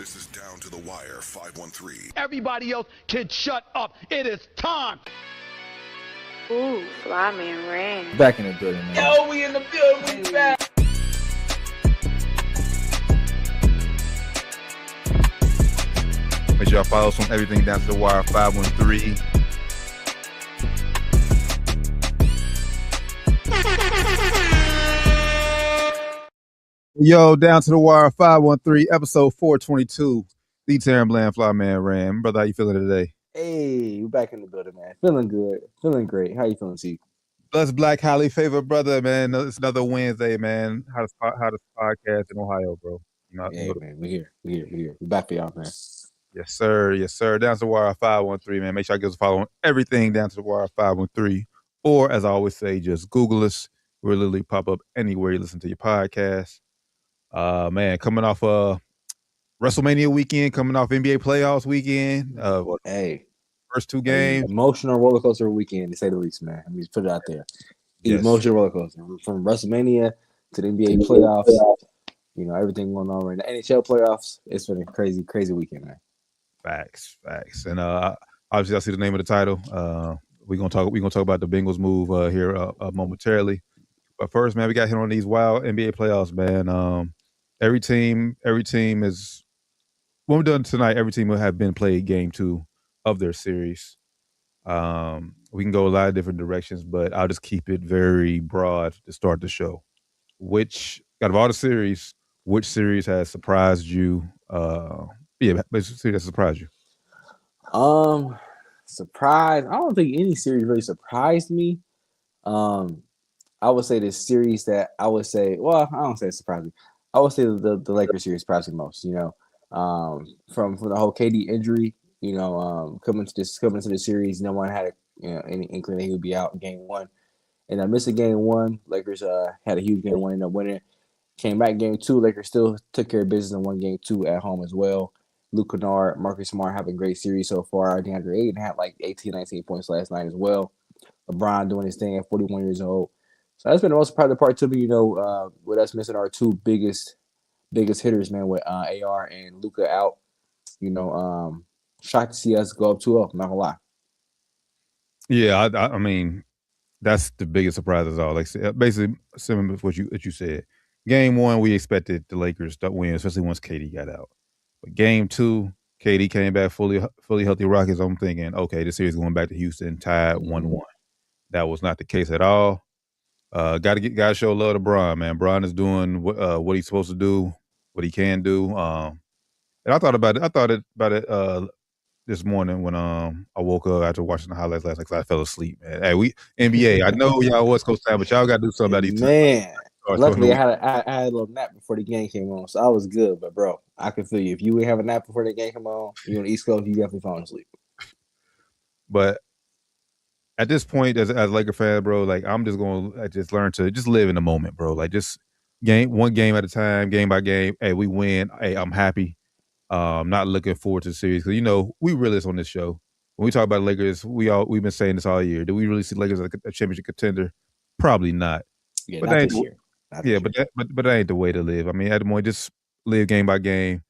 This is Down to the Wire 513. Everybody else can shut up. It is time. Ooh, fly man ran. Back in the building, man. Yo, we in the building, we back. Make sure y'all follow us on everything Down to the Wire 513. Yo, Down to the Wire 513, episode 422. The Terran Bland Fly Man Ram. Brother, how you feeling today? Hey, we're back in the building, man. Feeling good. Feeling great. How you feeling, T? Bless Black, highly favored brother, man. It's another Wednesday, man. Hottest podcast in Ohio, bro. You know, Hey, man, we're here. We're back for y'all, man. Yes, sir. Down to the Wire 513, man. Make sure I give us a follow on everything Down to the Wire 513. Or, as I always say, just Google us. We'll literally pop up anywhere you listen to your podcast. Man, coming off WrestleMania weekend, coming off NBA playoffs weekend. Hey, first two games. Emotional roller coaster weekend, to say the least, man. I mean, just put it out there. Yes. Emotional roller coaster. From WrestleMania to the NBA playoffs. You know, everything going on right now. NHL playoffs. It's been a crazy, crazy weekend, man. Facts. And obviously, I see the name of the title. We're gonna talk about the Bengals move here momentarily. But first, man, we got hit on these wild NBA playoffs, man. Every team is, when we're done tonight, every team will have been played game 2 of their series. We can go a lot of different directions, but I'll just keep it very broad to start the show. Out of all the series, which series has surprised you? Basically, that surprised you. Surprise. I don't think any series really surprised me. I would say the series that I would say, well, I don't say it surprised me. I would say the Lakers series surprised me most. You know, from the whole KD injury. You know, coming to the series, no one had any inkling that he would be out in game 1, and I missed a game 1. Lakers had a huge game 1, ended up winning. Came back game 2. Lakers still took care of business and won game 2 at home as well. Luke Kennard, Marcus Smart having a great series so far. DeAndre Ayton had like 18, 19 points last night as well. LeBron doing his thing at 41 years old. So that's been the most surprising part to me, you know, with us missing our two biggest hitters, man, with AR and Luka out. You know, shocked to see us go up 2-0, I'm not gonna lie. Yeah, I mean, that's the biggest surprise of all. Like, basically, similar to what you said. Game 1, we expected the Lakers to win, especially once KD got out. But game 2, KD came back fully healthy Rockets. I'm thinking, okay, this series going back to Houston, tied 1-1. That was not the case at all. Got to show love to Bron, man. Bron is doing what he's supposed to do, what he can do. And I thought about it this morning when I woke up after watching the highlights last night because I fell asleep, man. Hey, we NBA. I know y'all West Coast time, but y'all got to do something about these. Man, luckily I had a little nap before the game came on, so I was good. But bro, I can feel you. If you would have a nap before the game came on, you're on the East Coast, you definitely falling asleep. But at this point, as a Laker fan, bro, like I'm just going to just learn to just live in the moment, bro. Like just one game at a time, game by game. Hey, we win. Hey, I'm happy. Not looking forward to the series because, you know, we realist on this show. When we talk about Lakers, we've been saying this all year. Do we really see Lakers as a championship contender? Probably not. Yeah, but not this year. But that ain't the way to live. I mean, at the point, just live game by game,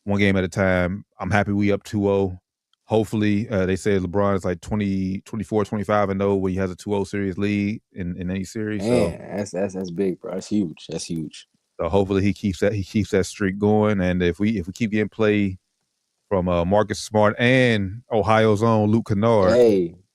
one game at a time. I'm happy we up 2-0. Hopefully, they say LeBron is like 24, 25-0 when he has a 2-0 series lead in any series. Man, so that's big, bro. That's huge. That's huge. So hopefully he keeps that streak going. And if we keep getting play from Marcus Smart and Ohio's own Luke Kennard.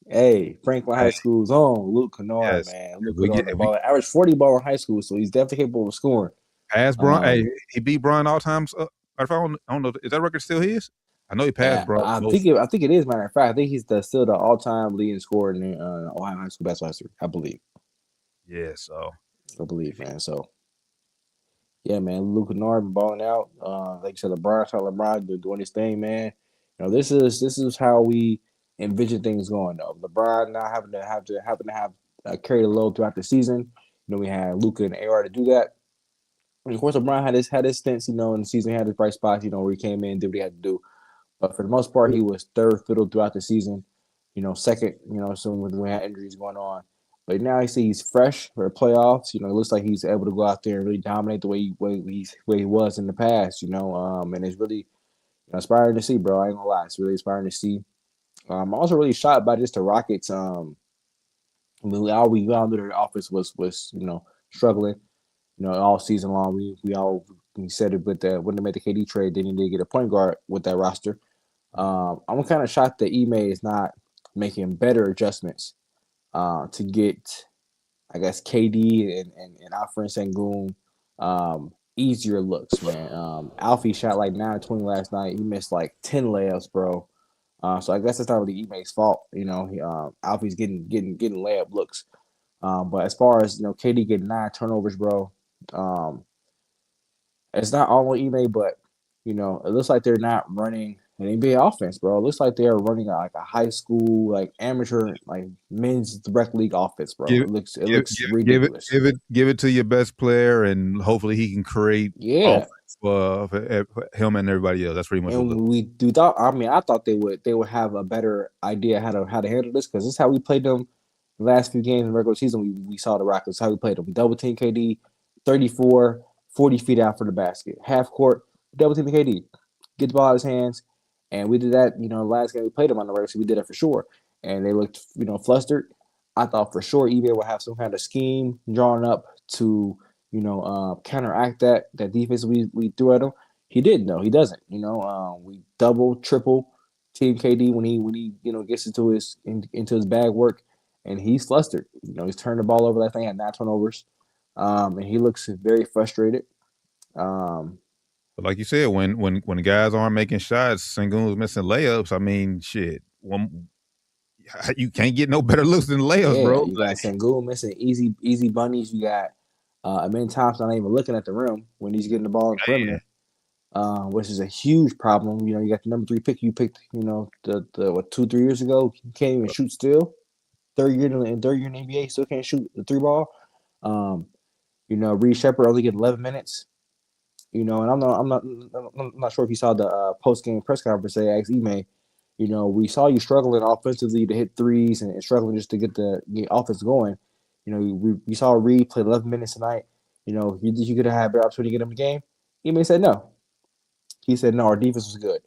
Hey, Franklin High School's own Luke Kennard, yes. Man. Luke Kennard averaged 40 ball in high school, so he's definitely capable of scoring. Past Bron, he beat Bron all times. I don't know, is that record still his? I know he passed Bron. I think it is. Matter of fact, I think he's still the all-time leading scorer in Ohio high school basketball history. I believe. Yeah, so I believe, man. So yeah, man, Luke Kennard been balling out. Like you said, LeBron doing his thing, man. You know, this is how we envision things going though. LeBron not having to carry the load throughout the season. You know, we had Luka and AR to do that. And of course, LeBron had his stints, you know, in the season. He had his bright spots, you know, where he came in, did what he had to do. But for the most part, he was third fiddle throughout the season. You know, second, you know, so when we had injuries going on. But now he's fresh for the playoffs. It looks like he's able to go out there and really dominate the way he was in the past. And it's really inspiring to see, bro. I ain't gonna lie, it's really inspiring to see. I'm also really shocked by just the Rockets. We all knew their offense was struggling. All season long. We said it with when they made the KD trade, they needed to get a point guard with that roster. I'm kind of shocked that Ime is not making better adjustments to get, I guess, KD and Alfred Sengun easier looks, man. Alfie shot like 9-20 last night. He missed like 10 layups, bro. So I guess that's not really Ime's fault. Alfie's getting layup looks. But as far as KD getting 9 turnovers, bro, it's not all on Ime, but it looks like they're not running an NBA offense, bro. It looks like they are running like a high school, like amateur, like men's rec league offense, bro. It looks ridiculous. Give it to your best player, and hopefully he can create offense for him and everybody else. That's pretty much. And I thought they would have a better idea how to handle this, because this is how we played them the last few games in regular season. We saw the Rockets how we played them. We double team KD, 34, 40 feet out for the basket, half court, double team KD, get the ball out of his hands. And we did that, last game we played them on the regular season. We did it for sure. And they looked, flustered. I thought for sure Ime would have some kind of scheme drawn up to, counteract that defense we threw at him. He didn't, though. He doesn't. We double, triple team KD when he gets into his bag work, and he's flustered. He's turned the ball over. That thing had 9 turnovers, and he looks very frustrated. But like you said, when the guys aren't making shots, Sengun's missing layups. I mean, shit, you can't get no better looks than layups, bro. You got Sengun missing easy bunnies. You got Amin Thompson not even looking at the rim when he's getting the ball in the perimeter, which is a huge problem. You got the number 3 pick you picked, the 2-3 years ago. He can't even shoot still. Third year in the NBA, still can't shoot the 3 ball. Reed Shepard only get 11 minutes. And I'm not sure if you saw the post game press conference. They asked Ime, we saw you struggling offensively to hit threes and struggling just to get the offense going. We saw Reed play 11 minutes tonight. You could have had a better opportunity to get him a game. Ime said no. He said no. Our defense was good.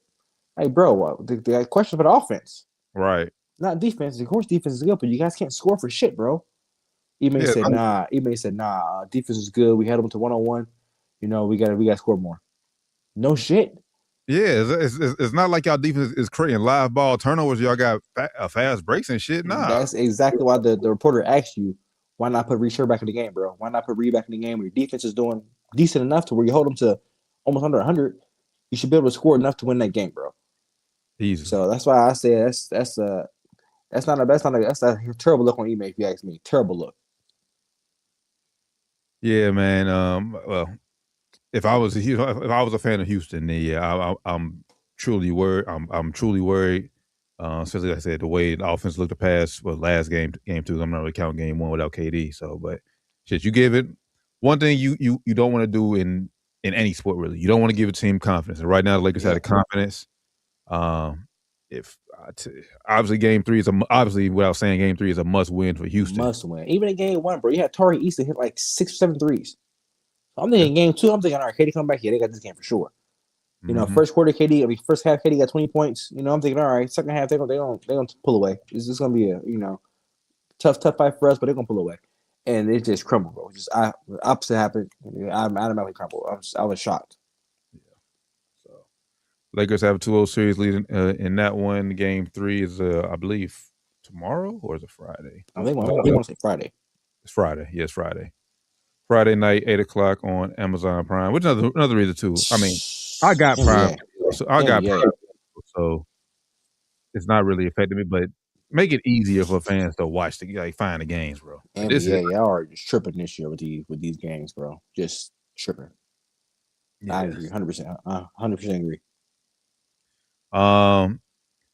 Hey, bro, the question for the offense, right? Not defense. Of course, defense is good, but you guys can't score for shit, bro. Ime said nah. Ime said nah. Defense is good. We had them to 1-on-1. We got to score more. No shit. Yeah, it's not like y'all defense is creating live ball turnovers. Y'all got fast breaks and shit. Nah, that's exactly why the reporter asked you, why not put Reed back in the game, bro? Why not put Reed back in the game? Where your defense is doing decent enough to where you hold them to almost under 100. You should be able to score enough to win that game, bro. Easy. So that's why I say that's a terrible look on Ime, if you ask me. Terrible look. Yeah, man. Well, if I was a fan of Houston, then yeah, I'm truly worried. I'm truly worried. Especially like I said, the way the offense looked the past last game 2. I'm not really counting game 1 without KD. So, but shit, you give it one thing you don't want to do in any sport really. You don't want to give a team confidence. And right now, the Lakers had the confidence. Obviously game 3 is obviously without saying game 3 is a must win for Houston. Must win. Even in game 1, bro, you had Tari Easton hit like 6 or 7 threes. So I'm thinking game 2. I'm thinking, all right, KD come back. Yeah, they got this game for sure. First quarter first half KD got 20 points. I'm thinking, all right, second half they're gonna pull away. It's just gonna be a tough fight for us, but they're gonna pull away. And it just crumbled, bro. Just opposite happened. I automatically crumbled. I was shocked. So Lakers have a 2-0 series lead in that one. Game 3 is I believe tomorrow, or is it Friday? I think want to say Friday. It's Friday. Yes, Friday. Friday night, 8:00 on Amazon Prime. Which another reason too. I mean, I got Prime, so Prime, so it's not really affecting me. But make it easier for fans to watch find the games, bro. Y'all are just tripping this year with these games, bro. Just tripping. Yes. I agree, 100%. 100% agree.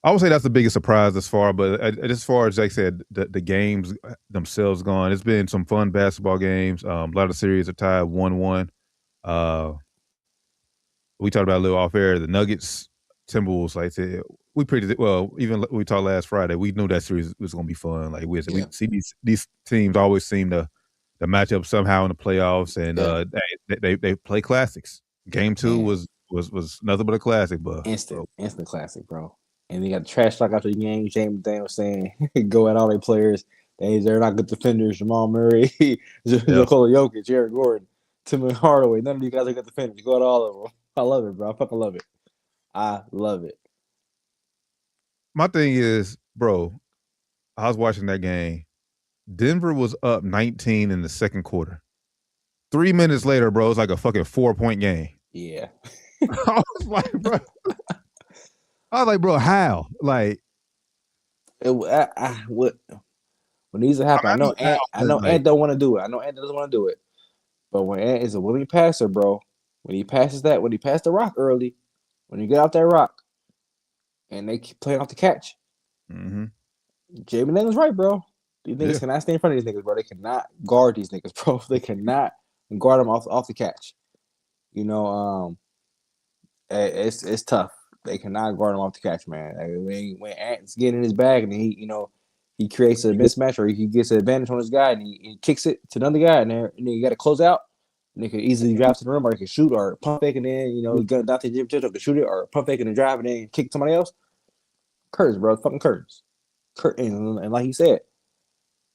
I would say that's the biggest surprise as far, but as far as Jake said, the games themselves gone. It's been some fun basketball games. A lot of the series are tied 1-1. We talked about a little off air. The Nuggets, Timberwolves, like I said, we predicted. Well, even we talked last Friday. We knew that series was going to be fun. Like we see these teams always seem to match up somehow in the playoffs, and they play classics. Game 2 was nothing but a classic, but instant classic, bro. And they got the trash talk after the game. James Daniels saying, "Go at all their players. They're not good defenders. Jamal Murray, Nikola Jokic, Jared Gordon, Tim Hardaway. None of you guys are good defenders. Go at all of them." I love it, bro. I fucking love it. I love it. My thing is, bro, I was watching that game. Denver was up 19 in the second quarter. 3 minutes later, bro, it's like a fucking 4-point game. Yeah. I was like, bro, how? Like, what needs to happen? I know Ant don't want to do it. I know Ant doesn't want to do it. But when Ant is a willing passer, bro, when he passed the rock early, when you get out that rock, and they keep playing off the catch, Jamin Daniels right, bro. These niggas cannot stay in front of these niggas, bro. They cannot guard these niggas, bro. They cannot guard them off the catch. You know, it's tough. They cannot guard him off the catch, man. Like, when Ant's getting in his bag and he creates a mismatch or he gets an advantage on his guy and he kicks it to another guy and then you got to close out. And they can easily drive to the rim or he can shoot or pump fake and then, he got Dante Jim to shoot it or pump fake and then drive and then kick somebody else. Curtis, bro. Fucking Curtis. And like he said,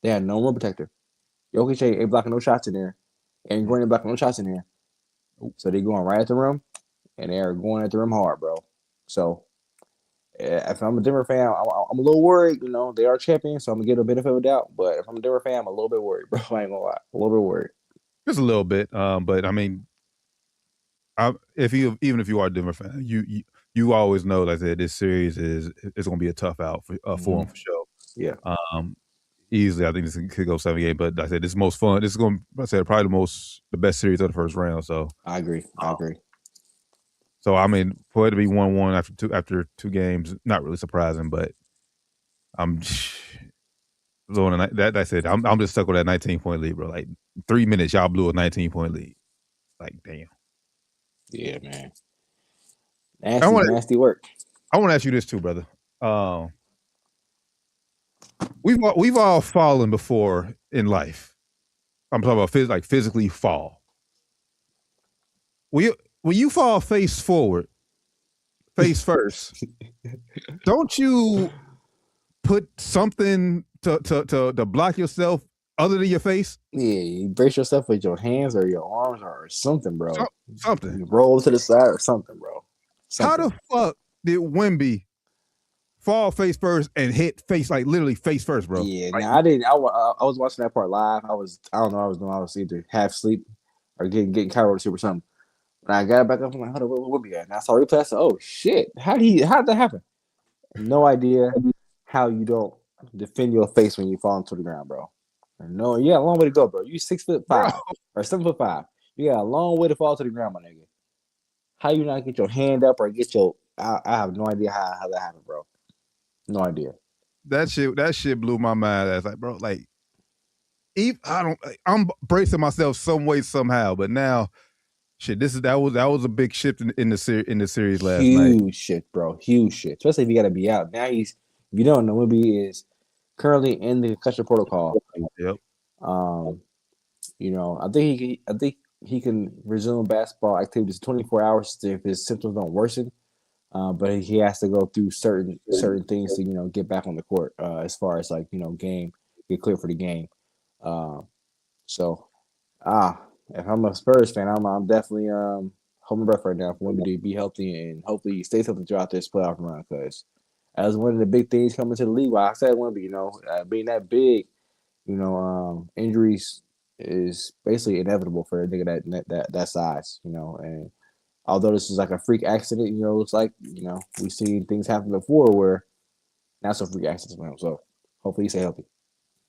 they had no rim protector. Jokic ain't blocking no shots in there. And Gordon ain't blocking no shots in there. So they going right at the rim and they're going at the rim hard, bro. So if I'm a Denver fan, I'm a little worried. They are champions, so I'm gonna get a benefit of a doubt. But if I'm a Denver fan, I'm a little bit worried, bro. I ain't gonna lie, a little bit worried. Just a little bit, but I mean, even if you are a Denver fan, you always know, like I said, this series is gonna be a tough out for them for sure. Yeah. Easily, I think this could go 7-8. But like I said, this is most fun. This is going to, I said, probably the best series of the first round. So I agree. So I mean, for it to be 1-1 after two games, not really surprising. But I'm that I said, I'm just stuck with that 19-point lead, bro. Like 3 minutes, y'all blew a 19-point lead. Like, damn. Yeah, man. Nasty work. I want to ask you this too, brother. We've all fallen before in life. I'm talking about physically fall. When you fall face forward, face first, don't you put something to block yourself other than your face? Yeah, you brace yourself with your hands or your arms or something, bro. Something. You roll to the side or something, bro. How the fuck did Wemby fall face first and hit face, like literally face first, bro? Yeah, I didn't. I was watching that part live. I don't know what I was doing. I was either half asleep or getting Cairo to sleep or something. When I got back up, I'm like, hold on, where Wemby at? And I saw replay. I said, oh shit, how did that happen? No idea how you don't defend your face when you fall into the ground, bro. No, you got a long way to go, bro. You 6'5" or 7'5". You got a long way to fall to the ground, my nigga. How you not get your hand up or get your? I have no idea how that happened, bro. No idea. That shit blew my mind. I was like, bro, like, I'm bracing myself some way somehow, but now, shit, that was a big shift in the series last night. Huge shift, bro. Huge shift. Especially if you got to be out. Now if you don't know, Wemby is currently in the concussion protocol. Yep. I think he can resume basketball activities 24 hours if his symptoms don't worsen. But he has to go through certain things to get back on the court. As far as get clear for the game. If I'm a Spurs fan, I'm definitely holding my breath right now for Wemby to be healthy and hopefully he stays healthy throughout this playoff run. Because as one of the big things coming to the league, well, I said Wemby, being that big, injuries is basically inevitable for a nigga that size, and although this is like a freak accident, it looks like, we've seen things happen before where not so freak accidents for him. So hopefully he stay healthy.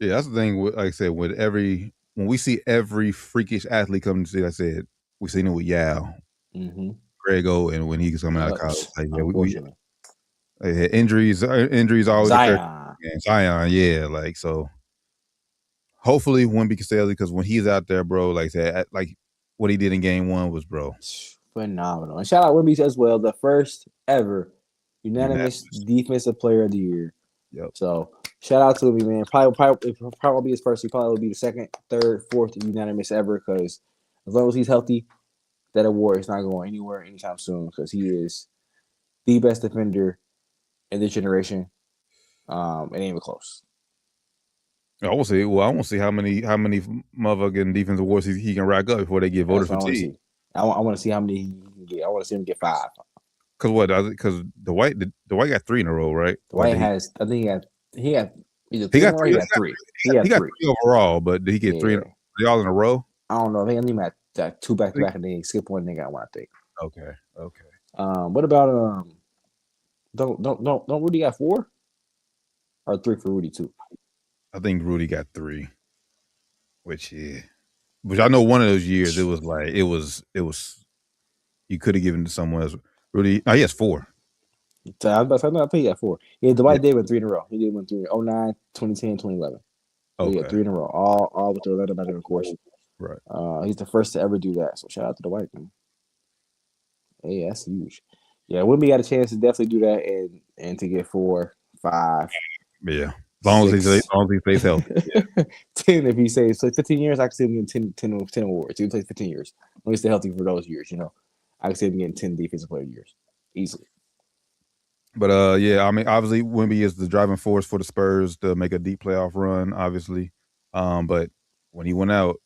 Yeah, that's the thing. Like I said, when we see every freakish athlete come to see, like I said, we've seen it with Yao, Grego, and when he's coming out of college. Like, yeah, we had injuries always. Zion, yeah. Like, so hopefully Wemby can stay healthy because when he's out there, bro, like that, like what he did in game 1 was, bro, phenomenal. And shout out Wemby as well, the first ever Unanimous Defensive Player of the Year. Yep. So shout out to me, man. Probably won't be his first. He probably will be the second, third, fourth unanimous ever. Because as long as he's healthy, that award is not going anywhere anytime soon. Because he is the best defender in this generation. It ain't even close. I want to see how many motherfucking defensive awards he can rack up before they get voter fatigue. I want to see how many he can get. I want to see him get 5. Cause what? Because Dwight got 3 in a row, right? Dwight has. I think he got either 3 he got or 3. He got 3. He got 3 overall, but did he get 3? They all in a row? I don't know. I think he got 2 back to back, and then he skipped one. And they got 1. I think. Okay. What about Don't Rudy got 4 or 3 for Rudy too? I think Rudy got 3, which I know one of those years it was you could have given to someone else. Rudy, he has 4. I think he got 4. Yeah, Dwight did win 3 in a row. He did win 3: 09, 2010, 2011. So he got 3 in a row, all with the Atlanta Magic, of course. Right. He's the first to ever do that. So shout out to Dwight, man. Hey, that's huge. Yeah, Wemby got a chance to definitely do that and to get 4, 5. Yeah. As long as he stays healthy. Yeah. 10 if he stays. So 15 years, I can see him getting 10 awards. He plays 15 years. When he stay healthy for those years, I can see him getting 10 defensive player years. Easily. But yeah, I mean, obviously Wemby is the driving force for the Spurs to make a deep playoff run, obviously. But when he went out,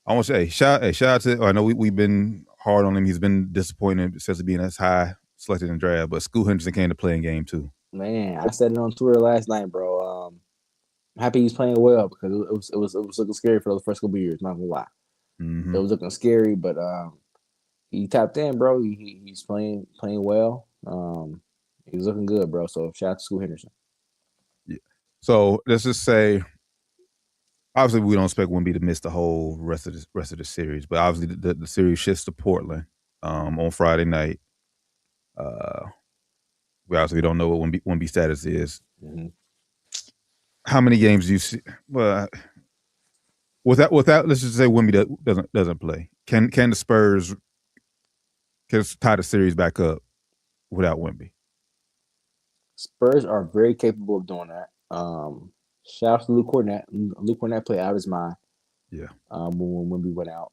I want to say, shout out to, I know we've been hard on him. He's been disappointed, especially being as high selected in the draft. But Scoot Henderson came to play in game 2. Man, I said it on Twitter last night, bro. I'm happy he's playing well because it was looking scary for those first couple of years. Not gonna lie, It was looking scary, but he tapped in, bro. He's playing well. He's looking good, bro. So shout out to Scoot Henderson. Yeah. So let's just say, obviously we don't expect Wemby to miss the whole rest of the series, but obviously the series shifts to Portland on Friday night. We obviously don't know what Wemby status is. Mm-hmm. How many games do you see? Well, without let's just say Wemby doesn't play. Can the Spurs tie the series back up without Wemby? Spurs are very capable of doing that. Shout out to Luke Cornett. Luke Cornett played out of his mind. Yeah. When Wemby went out.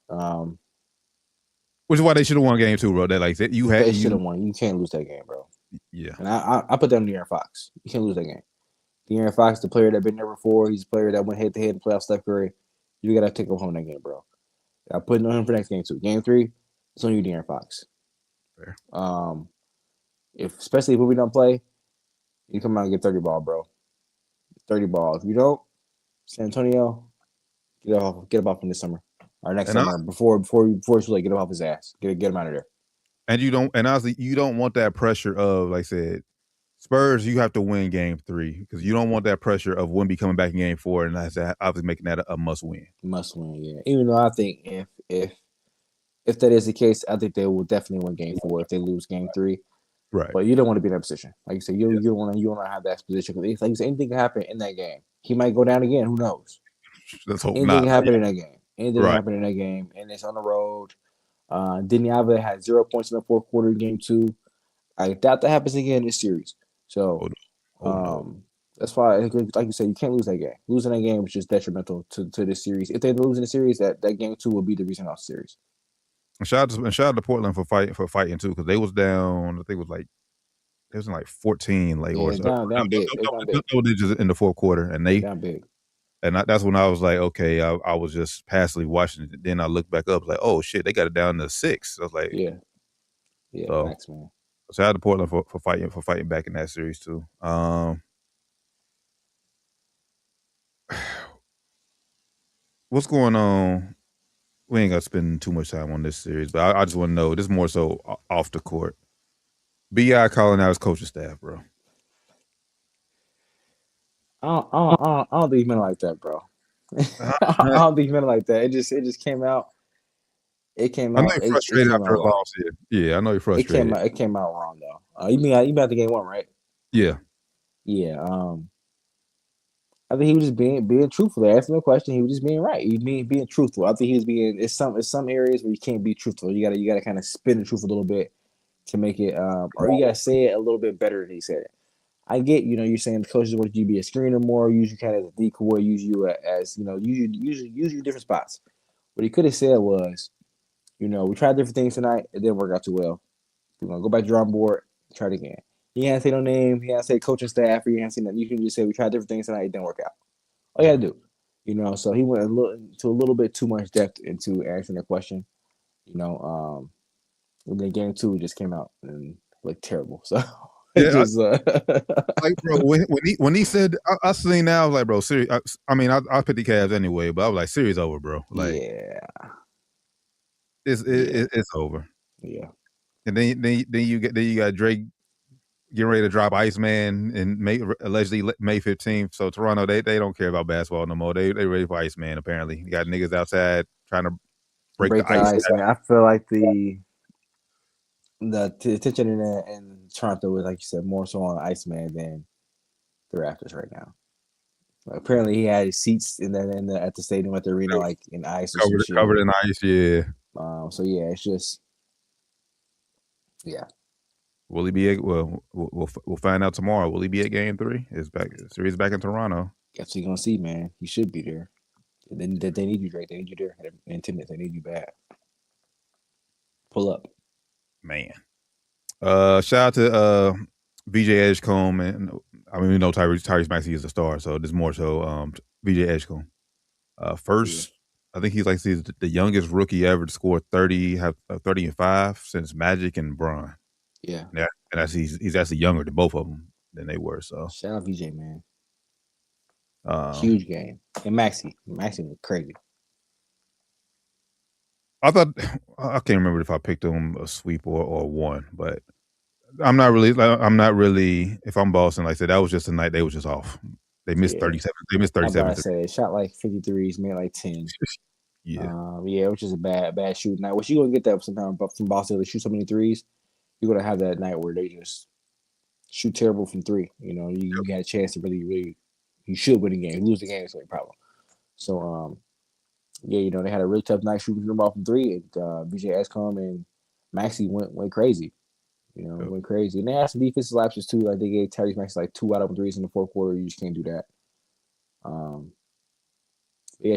Which is why they should have won game 2, bro. They should have won. You can't lose that game, bro. Yeah. And I put that on De'Aaron Fox. You can't lose that game. De'Aaron Fox, the player that been there before, he's a player that went head-to-head in playoff Steph Curry. You got to take him home that game, bro. I put it on him for next game 2. Game 3, it's on you, De'Aaron Fox. Fair. Especially if we don't play, you come out and get 30 ball, bro. 30 ball. If you don't, San Antonio, get him off in this summer or next summer before it's like get him off his ass. Get him out of there. And honestly, you don't want that pressure of, like I said, Spurs, you have to win game 3 because you don't want that pressure of Wemby coming back in game 4 and that's obviously making that a must win. Must win, yeah. Even though I think if that is the case, I think they will definitely win game 4 if they lose game 3. Right. But you don't want to be in that position. Like you said, you don't want to have that position because like you said, anything can happen in that game. He might go down again. Who knows? Let's hope anything not. Can happen in that game. Anything can happen in that game, and it's on the road. Deni Avdija had 0 points in the fourth quarter in game 2. I doubt that happens again in this series. So, that's why, like you said, you can't lose that game. Losing that game is just detrimental to this series. If they lose in the series, that game 2 will be the reason off the series. And shout out to Portland for fighting too, because they was down. I think it was in like 14, like or down big. Double digits in the fourth quarter, and they down big. And that's when I was like, okay, I was just passively watching it. Then I looked back up, like, oh shit, they got it down to 6. I was like, yeah, so, thanks, man. Shout out to Portland for fighting back in that series too. What's going on? We ain't gonna spend too much time on this series, but I just want to know. This is more so off the court. B.I. calling out his coaching staff, bro. I don't think he meant it like that, bro. I don't think he meant it like that. It just came out. It came out. I know you're frustrated after a loss here. Yeah, I know you're frustrated. It came out wrong though. You mean at the game 1, right? Yeah. Yeah. I think he was just being truthful. They asked him a question. He was just being right. He being truthful. I think he was being. It's some areas where you can't be truthful. You gotta kind of spin the truth a little bit to make it, or you gotta say it a little bit better than he said it. I get, you're saying the coaches want you to be a screener more, use you kind of as a decoy, use you as, use you different spots. What he could have said was, we tried different things tonight, it didn't work out too well. We're gonna go back to the drawing board, try it again. You can't say no name, you can't say coaching staff, or you can't say nothing. You can just say we tried different things tonight, it didn't work out. All you gotta do. So he went a little bit too much depth into answering the question. And then game 2 just came out and looked terrible. So Yeah, just like, bro, when he said, I seen now, I was like, bro, series. I mean, I picked the Cavs anyway, but I was like, series over, bro. Like, yeah, it's over. yeah. And then you got Drake getting ready to drop Iceman and allegedly May 15th. So Toronto, they don't care about basketball no more. They ready for Iceman. Apparently, you got niggas outside trying to break the ice. Man. I feel like the attention in Toronto was, like you said, more so on Iceman than the Raptors right now. Apparently, he had his seats at the stadium at the arena, like in ice, or covered in ice. Yeah. So yeah, it's just Will he be? We'll find out tomorrow. Will he be at Game 3? Is back. Series back in Toronto. Guess we're gonna see, man. He should be there. They need you, Drake. They need you there in 10 minutes. They need you bad. Pull up, man. Shout out to VJ Edgecombe, and I mean, we know Tyrese Maxey is a star, so there's more so VJ Edgecombe. First, I think he's the youngest rookie ever to score 30 and 5 since Magic and Bron. Yeah, and he's actually younger than both of them than they were. So shout out VJ, man. Huge game. And Maxey was crazy. I can't remember if I picked him a sweep or one, but I'm not really. If I'm Boston, like I said, that was just a night they was just off. They missed 37. They missed 37. I said shot like 53s, made like 10. Yeah, which is a bad shooting night. Which you gonna get that sometimes from Boston. They shoot so many threes. You're gonna have that night where they just shoot terrible from 3. You got a chance to really. You should win the game. Lose the game, it's no problem. So they had a really tough night shooting the ball from 3. And VJ Edgecombe and Maxey went crazy. Went crazy. And they had some defensive lapses too. Like they gave Tyrese Maxey like 2 wide open threes in the fourth quarter. You just can't do that.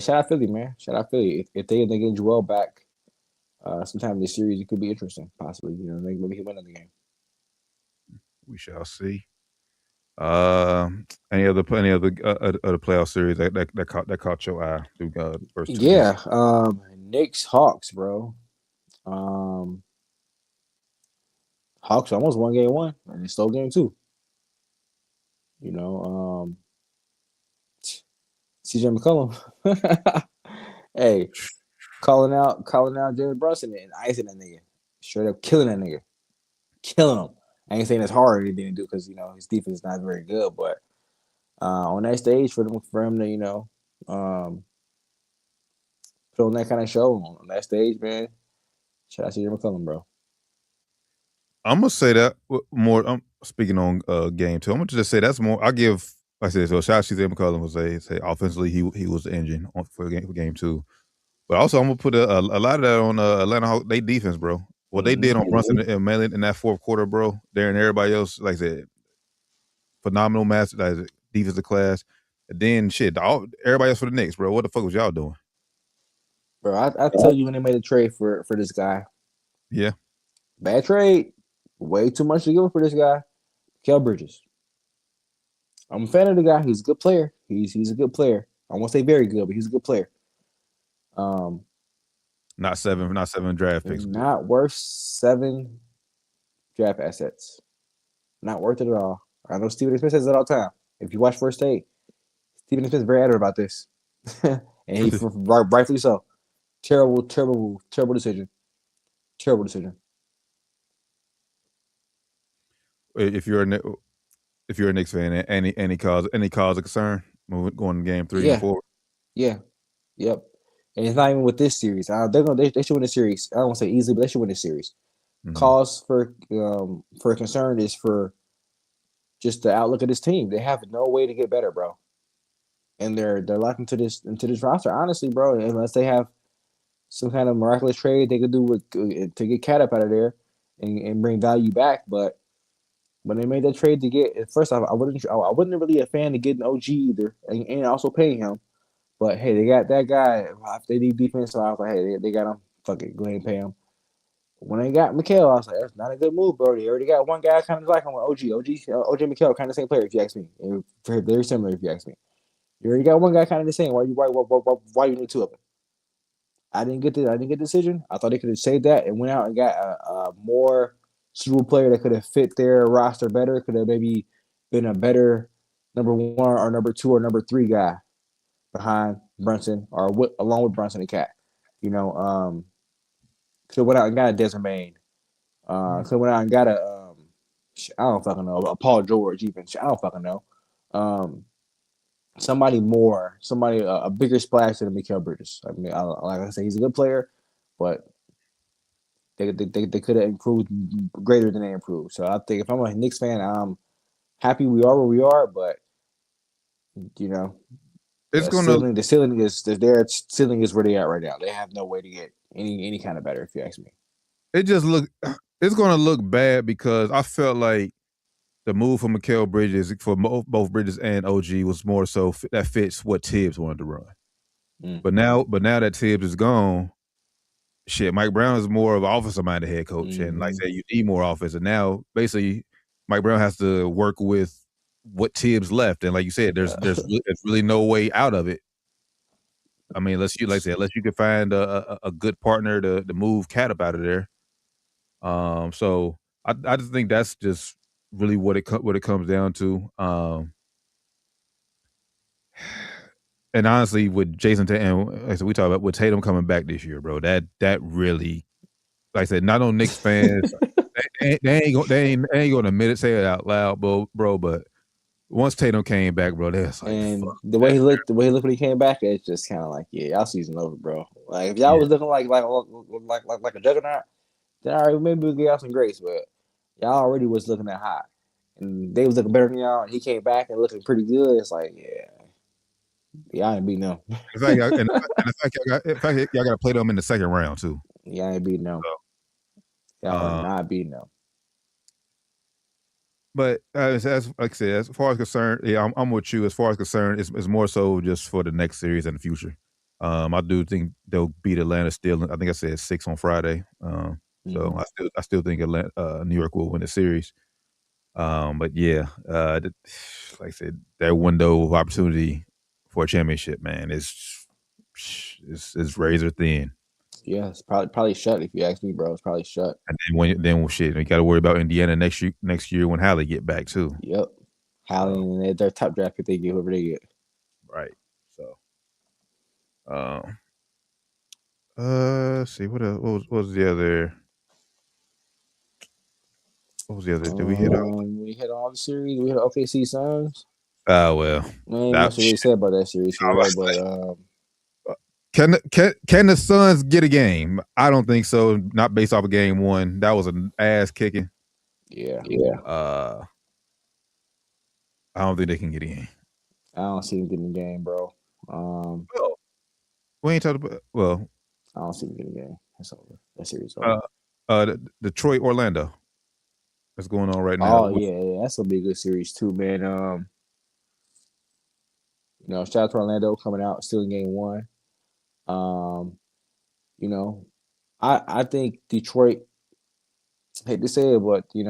Shout out Philly, man. Shout out Philly. If they get Joel back sometime in this series, it could be interesting, possibly. Maybe he win in the game. We shall see. Any other playoff series that caught your eye through first 2 games? Knicks Hawks, bro. Hawks almost won game 1 and they stole game 2. CJ McCollum. Hey, calling out Jalen Brunson and icing that nigga. Straight up killing that nigga. Killing him. I ain't saying it's hard he didn't do because his defense is not very good, but on that stage for him to put on that kind of show on that stage, man. Shout out to CJ McCollum, bro. I'm gonna say that more. I'm speaking on game 2. I'm gonna just say that's more. I give. Like I said, so shout out to CJ McCollum. Will say offensively he was the engine for game 2, but also I'm gonna put a lot of that on Atlanta Hawks. They defense, bro. What they did on Brunson and Malin in that fourth quarter, bro. There and everybody else, like I said, phenomenal master, like defensive class. And then everybody else for the Knicks, bro. What the fuck was y'all doing, bro? I tell you when they made a trade for this guy. Yeah, bad trade. Way too much to give up for this guy, Kel Bridges. I'm a fan of the guy. He's a good player. He's a good player. I won't say very good, but he's a good player. Not seven draft picks. Not worth 7 draft assets. Not worth it at all. I know Stephen A. Smith says that all the time. If you watch First Take, Stephen A. Smith's very adamant about this, and he rightfully so. Terrible decision. Terrible decision. If you're a Knicks fan, any cause of concern going to game 3 and 4? Yeah. Yep. And it's not even with this series. They should win the series. I don't want to say easily, but they should win the series. Mm-hmm. Cause for concern is for just the outlook of this team. They have no way to get better, bro. And they're locked into this roster, honestly, bro. Unless they have some kind of miraculous trade they could do to get Cat up out of there, and bring value back. But when they made that trade to get, first off, I wasn't really a fan of getting OG either, and also paying him. But hey, they got that guy. If they need defense, so I was like, hey, they got him. Fuck it, go ahead and pay him. When they got Mikal, I was like, that's not a good move, bro. They already got one guy kind of like him with OG Mikal, kind of the same player, if you ask me. Very similar, if you ask me. You already got one guy kind of the same. Why you need two of them? I didn't get the decision. I thought they could have saved that and went out and got a more suitable player that could have fit their roster better. Could have maybe been a better number one or number two or number three guy behind Brunson or along with Brunson and Cat. Could have went out and got a Desmond Bain. Could have went out and got I don't fucking know, a Paul George even. I don't fucking know. Somebody a bigger splash than Mikal Bridges. I mean, like I said, he's a good player, but they could have improved greater than they improved. So I think if I'm a Knicks fan, I'm happy we are where we are, but It's gonna. the ceiling is their ceiling is where they are right now. They have no way to get any kind of better, if you ask me. It just look. It's gonna look bad because I felt like the move for Mikal Bridges for both Bridges and OG was more so that fits what Tibbs wanted to run. But now that Tibbs is gone, shit, Mike Brown is more of an offensive-minded head coach, and like I said, you need more offense. And now, basically, Mike Brown has to work with what Tibbs left, and like you said, there's really no way out of it. I mean, unless you can find a good partner to move Cat up out of there. So I just think that's just really what it comes down to. And honestly, with Jason Tatum, like I said, we talk about with Tatum coming back this year, bro. That really, like I said, not on Knicks fans, they ain't gonna admit it, say it out loud, bro. But once Tatum came back, bro, that's like, and the way he looked when he came back, it's just kind of like, yeah, y'all season over, bro. Like if y'all was looking like a juggernaut, then all right, maybe we'll give y'all some grace. But y'all already was looking that hot, and they was looking better than y'all. And he came back and looking pretty good. It's like, y'all ain't beating them. In fact, y'all got to play them in the second round too. Y'all ain't beating them. Y'all are not beating them. But as like I said, as far as concerned, yeah, I'm with you. As far as concerned, it's more so just for the next series and the future. I do think they'll beat Atlanta still. I think I said 6 on Friday. So I still think New York will win the series. But yeah, like I said, their window of opportunity for a championship, man, is razor thin. Yeah, it's probably shut. If you ask me, bro, it's probably shut. And then shit, you got to worry about Indiana next year when Hallie get back too. Yep, Hallie and their top draft pick they get whoever they get. Right. So, let's see what else. What was the other? What was the other? Did we hit on? We hit all the series. We hit OKC Suns. Oh well, ain't much to really say about that series, but can the Suns get a game? I don't think so. Not based off of game one. That was an ass kicking. Yeah. I don't think they can get a game. I don't see them getting a game, bro. We ain't talking about. Well, I don't see them getting a game. That's over. That series over. Detroit, Orlando. That's going on right now. Oh yeah, that's gonna be a good series too, man. Shout out to Orlando coming out still in game one. I think Detroit, I hate to say it, but they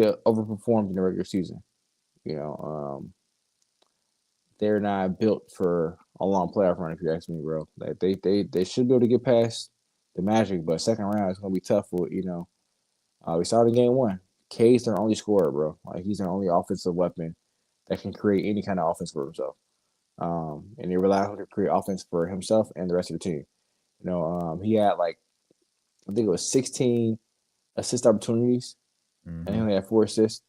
overperformed in the regular season. They're not built for a long playoff run, if you ask me, bro. Like they should be able to get past the Magic, but second round is gonna be tough for we started game one. K's their only scorer, bro. Like he's their only offensive weapon that can create any kind of offense for himself. And they rely on him to create offense for himself and the rest of the team. He had I think it was 16 assist opportunities, and he only had 4 assists.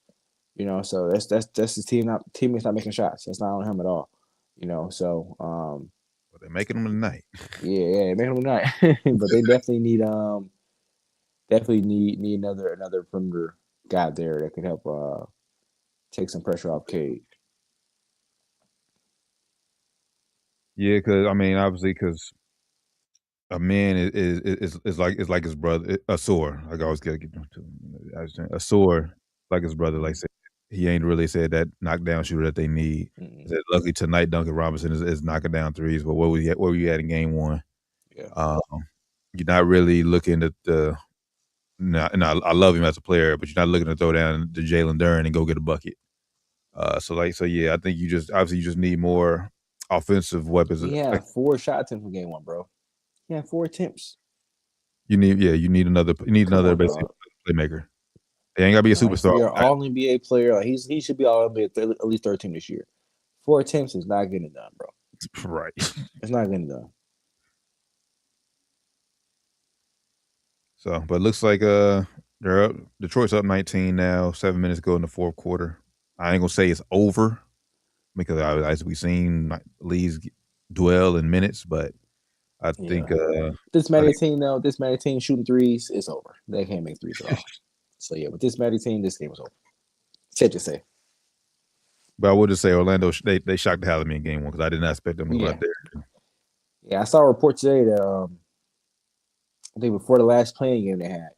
So that's his teammates not making shots. That's not on him at all. So but they're making them tonight. Yeah, they're making them tonight. But they definitely need another perimeter guy there that could help take some pressure off Cade. Yeah, because I mean, obviously, because a man is like his brother. A sore. Like I always gotta get to a sore like his brother. Like said, he ain't really said that knockdown shooter that they need. He said, luckily tonight, Duncan Robinson is knocking down threes. But where were you at in game one? Yeah. You're not really looking at the. No, I love him as a player, but you're not looking to throw down to Jalen Duren and go get a bucket. So yeah, I think you just need more offensive weapons. He had 4 shot attempts in game one, bro. He had 4 attempts. You need another basically playmaker. He ain't gotta be a superstar. You're all NBA player. Like he should be all NBA at least 13 this year. 4 attempts is not getting it done, bro. Right. It's not getting it done. So, but it looks like they're up. Detroit's up 19 now. 7 minutes go in the fourth quarter. I ain't gonna say it's over because as we've seen leads dwell in minutes, but I think this Magic team shooting threes is over. They can't make threes at all. So yeah, with this Magic team, this game was over. Safe to say. But I would just say Orlando they shocked the hell out of me in game one because I did not expect them to go out there. Yeah, I saw a report today that I think before the last playing game they had,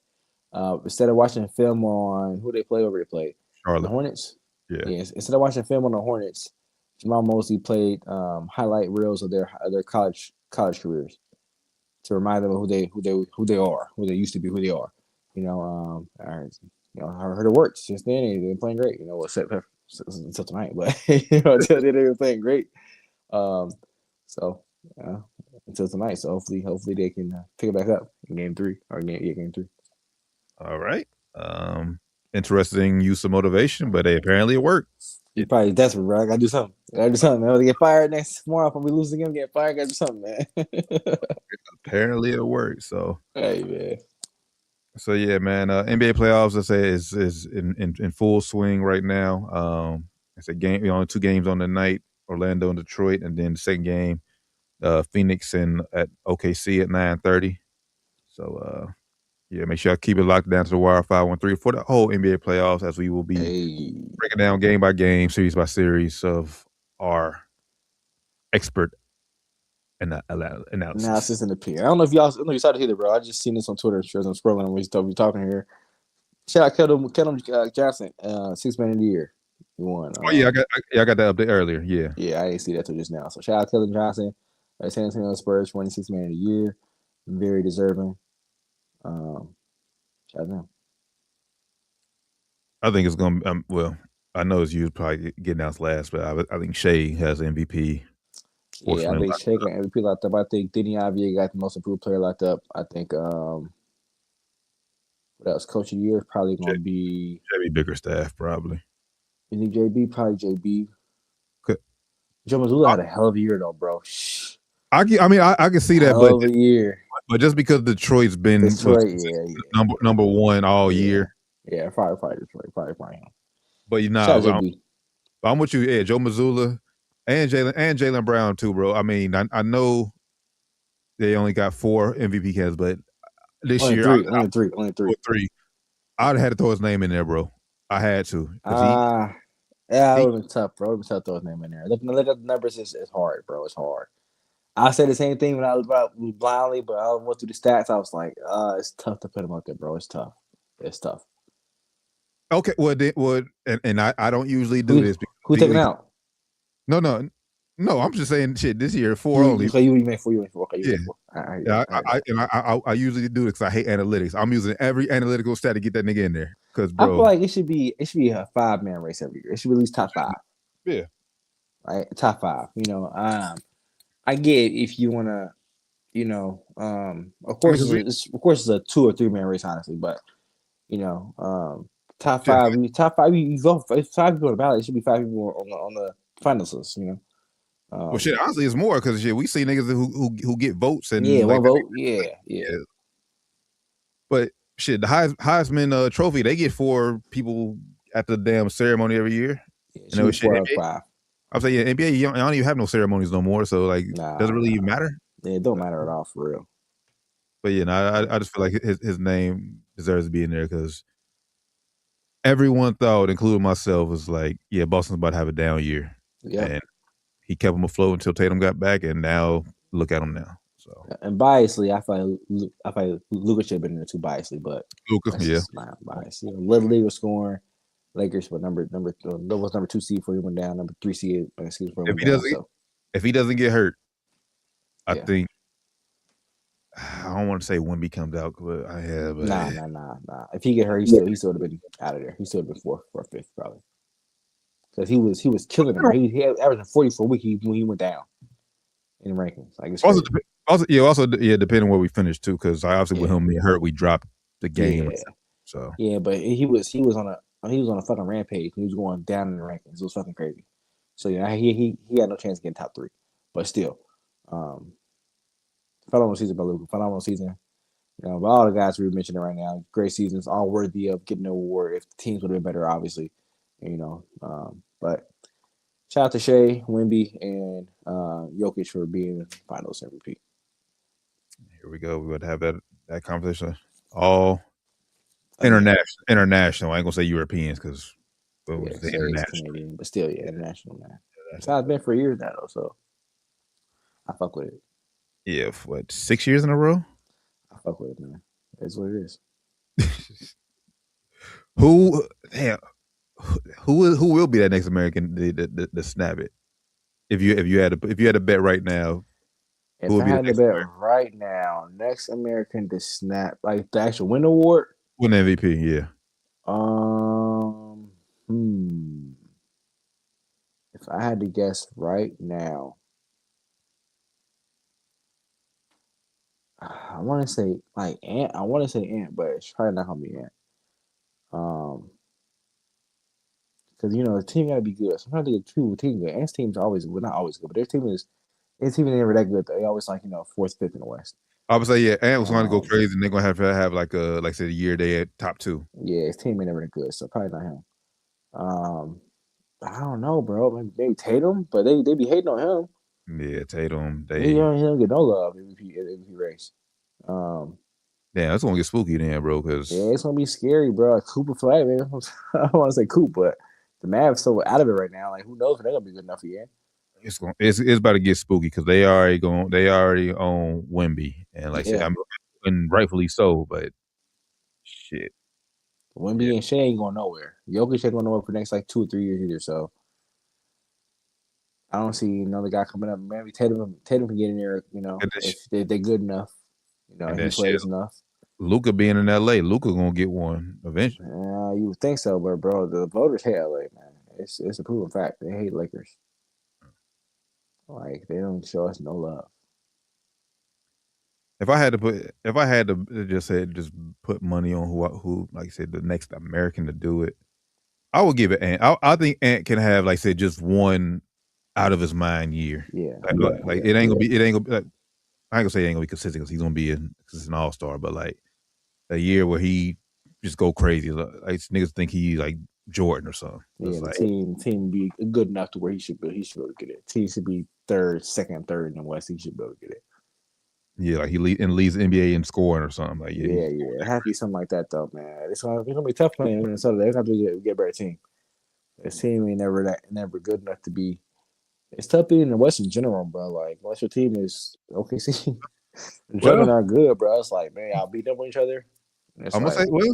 instead of watching film on who they played, Charlotte. The Hornets. Yeah. Instead of watching film on the Hornets, Jamal Mosley played highlight reels of their college careers to remind them of who they are, who they used to be, who they are. I heard it worked since then. They've been playing great. Except until tonight, but until then they were playing great. Until tonight. So hopefully they can pick it back up in game 3 or game 3. All right. Interesting use of motivation, but apparently it worked. You're probably desperate, bro. I gotta do something. Man. I'm gonna get fired next tomorrow. If we lose again, get fired. I gotta do something, man. Apparently it worked. So hey, man. So yeah, man. NBA playoffs, I say, is in full swing right now. It's a game. Only 2 games on the night: Orlando and Detroit, and then the second game, Phoenix and at OKC at 9:30. So yeah, make sure I keep it locked down to the wire 513 for the whole NBA playoffs, as we will be breaking down game by game, series by series of our expert analysis in the pier. I don't know if y'all saw it either, bro. I just seen this on Twitter. As I'm scrolling and we talking here. Shout out Keldon Johnson, 6th man of the year. He won. I got that update earlier. Yeah, I didn't see that till just now. So shout out Keldon Johnson, San Antonio Spurs, 26th man of the year, very deserving. Shout out to him. I think it's gonna. Well, I know it's you probably get announced last, but I think Shea has MVP. Yeah, I think Shea got MVP locked up. I think Denny Avia got the most improved player locked up. I think what else? Coach of the year is probably going to be JB Bickerstaff, probably. You think JB? Probably JB. Okay. Joe Mazzulla had a hell of a year though, bro. I can see that, hell of a year. But just because Detroit's been number 1 all year. Yeah, probably Detroit. Probably him. But I'm with you. Yeah, Joe Mazzulla and Jaylen Brown too, bro. I mean, I know they only got 4 MVP candidates, but this only year only three. I'd have had to throw his name in there, bro. I had to. Yeah, it would have been tough, bro. It would have been tough to throw his name in there. Looking at the numbers is hard, bro. It's hard. I said the same thing when I was blindly, but I went through the stats. I was like, it's tough to put him up there, bro. It's tough. Okay, and I don't usually do this. Who taking out? No. I'm just saying, shit. This year 4 only. So you made 4. Okay, yeah. I usually do it because I hate analytics. I'm using every analytical stat to get that nigga in there. Because bro, I feel like it should be a 5-man race every year. It should be at least top 5. Yeah. Right, top 5. I get if you want to, of course it's a 2 or 3-man race, honestly. But top 5, you vote. If 5 people on the ballot, it should be 5 people on the finals list. Well, shit. Honestly, it's more because we see niggas who get votes and one vote. Yeah. But shit, the Heisman trophy, they get 4 people at the damn ceremony every year. Yeah, 4 out of 5. I'm saying, yeah, NBA, I don't even have no ceremonies no more, so doesn't really even matter. Yeah, it don't matter at all for real. But yeah, I just feel like his name deserves to be in there because everyone thought, including myself, was like, yeah, Boston's about to have a down year. Yeah. And he kept him afloat until Tatum got back, and now look at him now. So And biasly, I feel like Luka should have been there too biasly, but Luka, that's yeah. just my bias. Little League was scoring. Lakers were number was number 2 seed before he went down. Number 3 seed before he If went he down. doesn't, So if he doesn't get hurt, I yeah. think I don't want to say Wemby comes out, but I have. Nah. If he get hurt, he still would have been out of there. He still would have been fourth or fifth probably. Because he was killing him. He averaging 40 for a week when he went down in the rankings. Like it's also depending where we finished too, because obviously with him being hurt, we dropped the game. Yeah. So but he was on a fucking rampage. He was going down in the rankings. It was fucking crazy. So he had no chance of getting top 3. But still, phenomenal season by Luka. Phenomenal season. By all the guys we're mentioning right now, great seasons, all worthy of getting an award. If the teams would have been better, obviously, but shout out to Shea, Wemby, and Jokic for being Finals MVP. Here we go. We would have that conversation. All international. I ain't gonna say Europeans because the international, Canadian, but still, international, man. It's not been for years now, though, so I fuck with it. Yeah, what 6 years in a row? I fuck with it, man. It's what it is. Who will be that next American to snap it? If you had to bet right now, if I had to bet right now, next American to snap like the actual win award, win MVP, yeah. If I had to guess right now, I want to say like Ant. I want to say Ant, but it's probably not gonna be Ant. Because the team gotta be good. Sometimes they get two team good. Ant's team's always not always good, but their team is never that good. They always like 4th, 5th in the West. I would say Ant was going to go crazy, and they're gonna have like I said, a year they at top 2. Yeah, his team ain't never that good, so probably not him. I don't know, bro. Maybe Tatum, but they be hating on him. Yeah, Tatum. He don't get no love in MVP race. Damn, it's gonna get spooky then, bro. Because it's gonna be scary, bro. Cooper flag, man. I don't want to say Coop, but the Mavs so out of it right now. Like, who knows if they're gonna be good enough again? It's about to get spooky because they already own Wemby, and like I said, and rightfully so. But shit, Wemby and Shea ain't going nowhere. Jokic ain't going nowhere for the next 2 or 3 years either. So I don't see another guy coming up. Maybe Tatum can get in there. If they're good enough. If he plays enough. Luka being in LA, Luka gonna get one eventually. You would think so, but bro, the voters hate LA, man. It's a proven fact. They hate Lakers. Like, they don't show us no love. If I had to just put money on who like I said, the next American to do it, I would give it Ant. I think Ant can have, like I said, just one out of his mind year. Yeah. It ain't gonna be like, I ain't gonna say it ain't gonna be consistent because he's gonna be an all-star, but like a year where he just go crazy. Like niggas think he like Jordan or something. Yeah, the team be good enough to where he should be able to get it. Team should be second, third in the West. He should be able to get it. Yeah, like he leads the NBA in scoring or something. Like yeah. It has to be something like that though, man. It's gonna be tough playing in Minnesota. They're gonna have to get a better team. This team ain't never good enough to be. It's tough being in the West in general, bro. Like, unless your team is OKC, the not good, bro. It's like, man, y'all beat up on each other. I'm gonna say, well,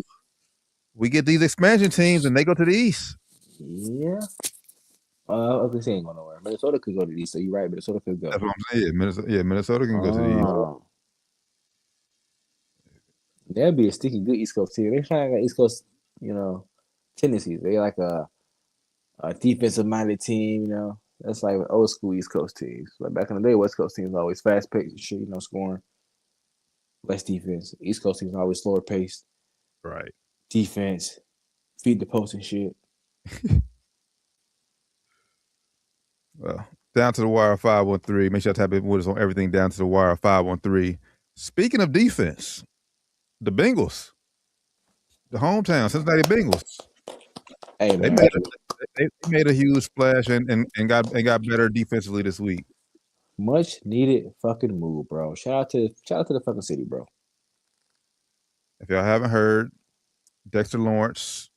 we get these expansion teams and they go to the East. Yeah. OKC ain't going nowhere. Minnesota could go to the East, so you're right. Minnesota could go. That's what I'm saying. Minnesota can go to the East. That'd be a sticky good East Coast team. They're trying to get East Coast, tendencies. They like a defensive minded team, That's like old school East Coast teams. Like back in the day, West Coast teams always fast paced and shit, scoring. Less defense. East Coast teams always slower paced. Right. Defense. Feed the post and shit. Well, down to the wire 513. Make sure to tap in with us on everything down to the wire 513. Speaking of defense, the Bengals, the hometown Cincinnati Bengals. Hey, man. They made a huge splash and got better defensively this week. Much needed fucking move, bro. Shout out to the fucking city, bro. If y'all haven't heard, Dexter Lawrence,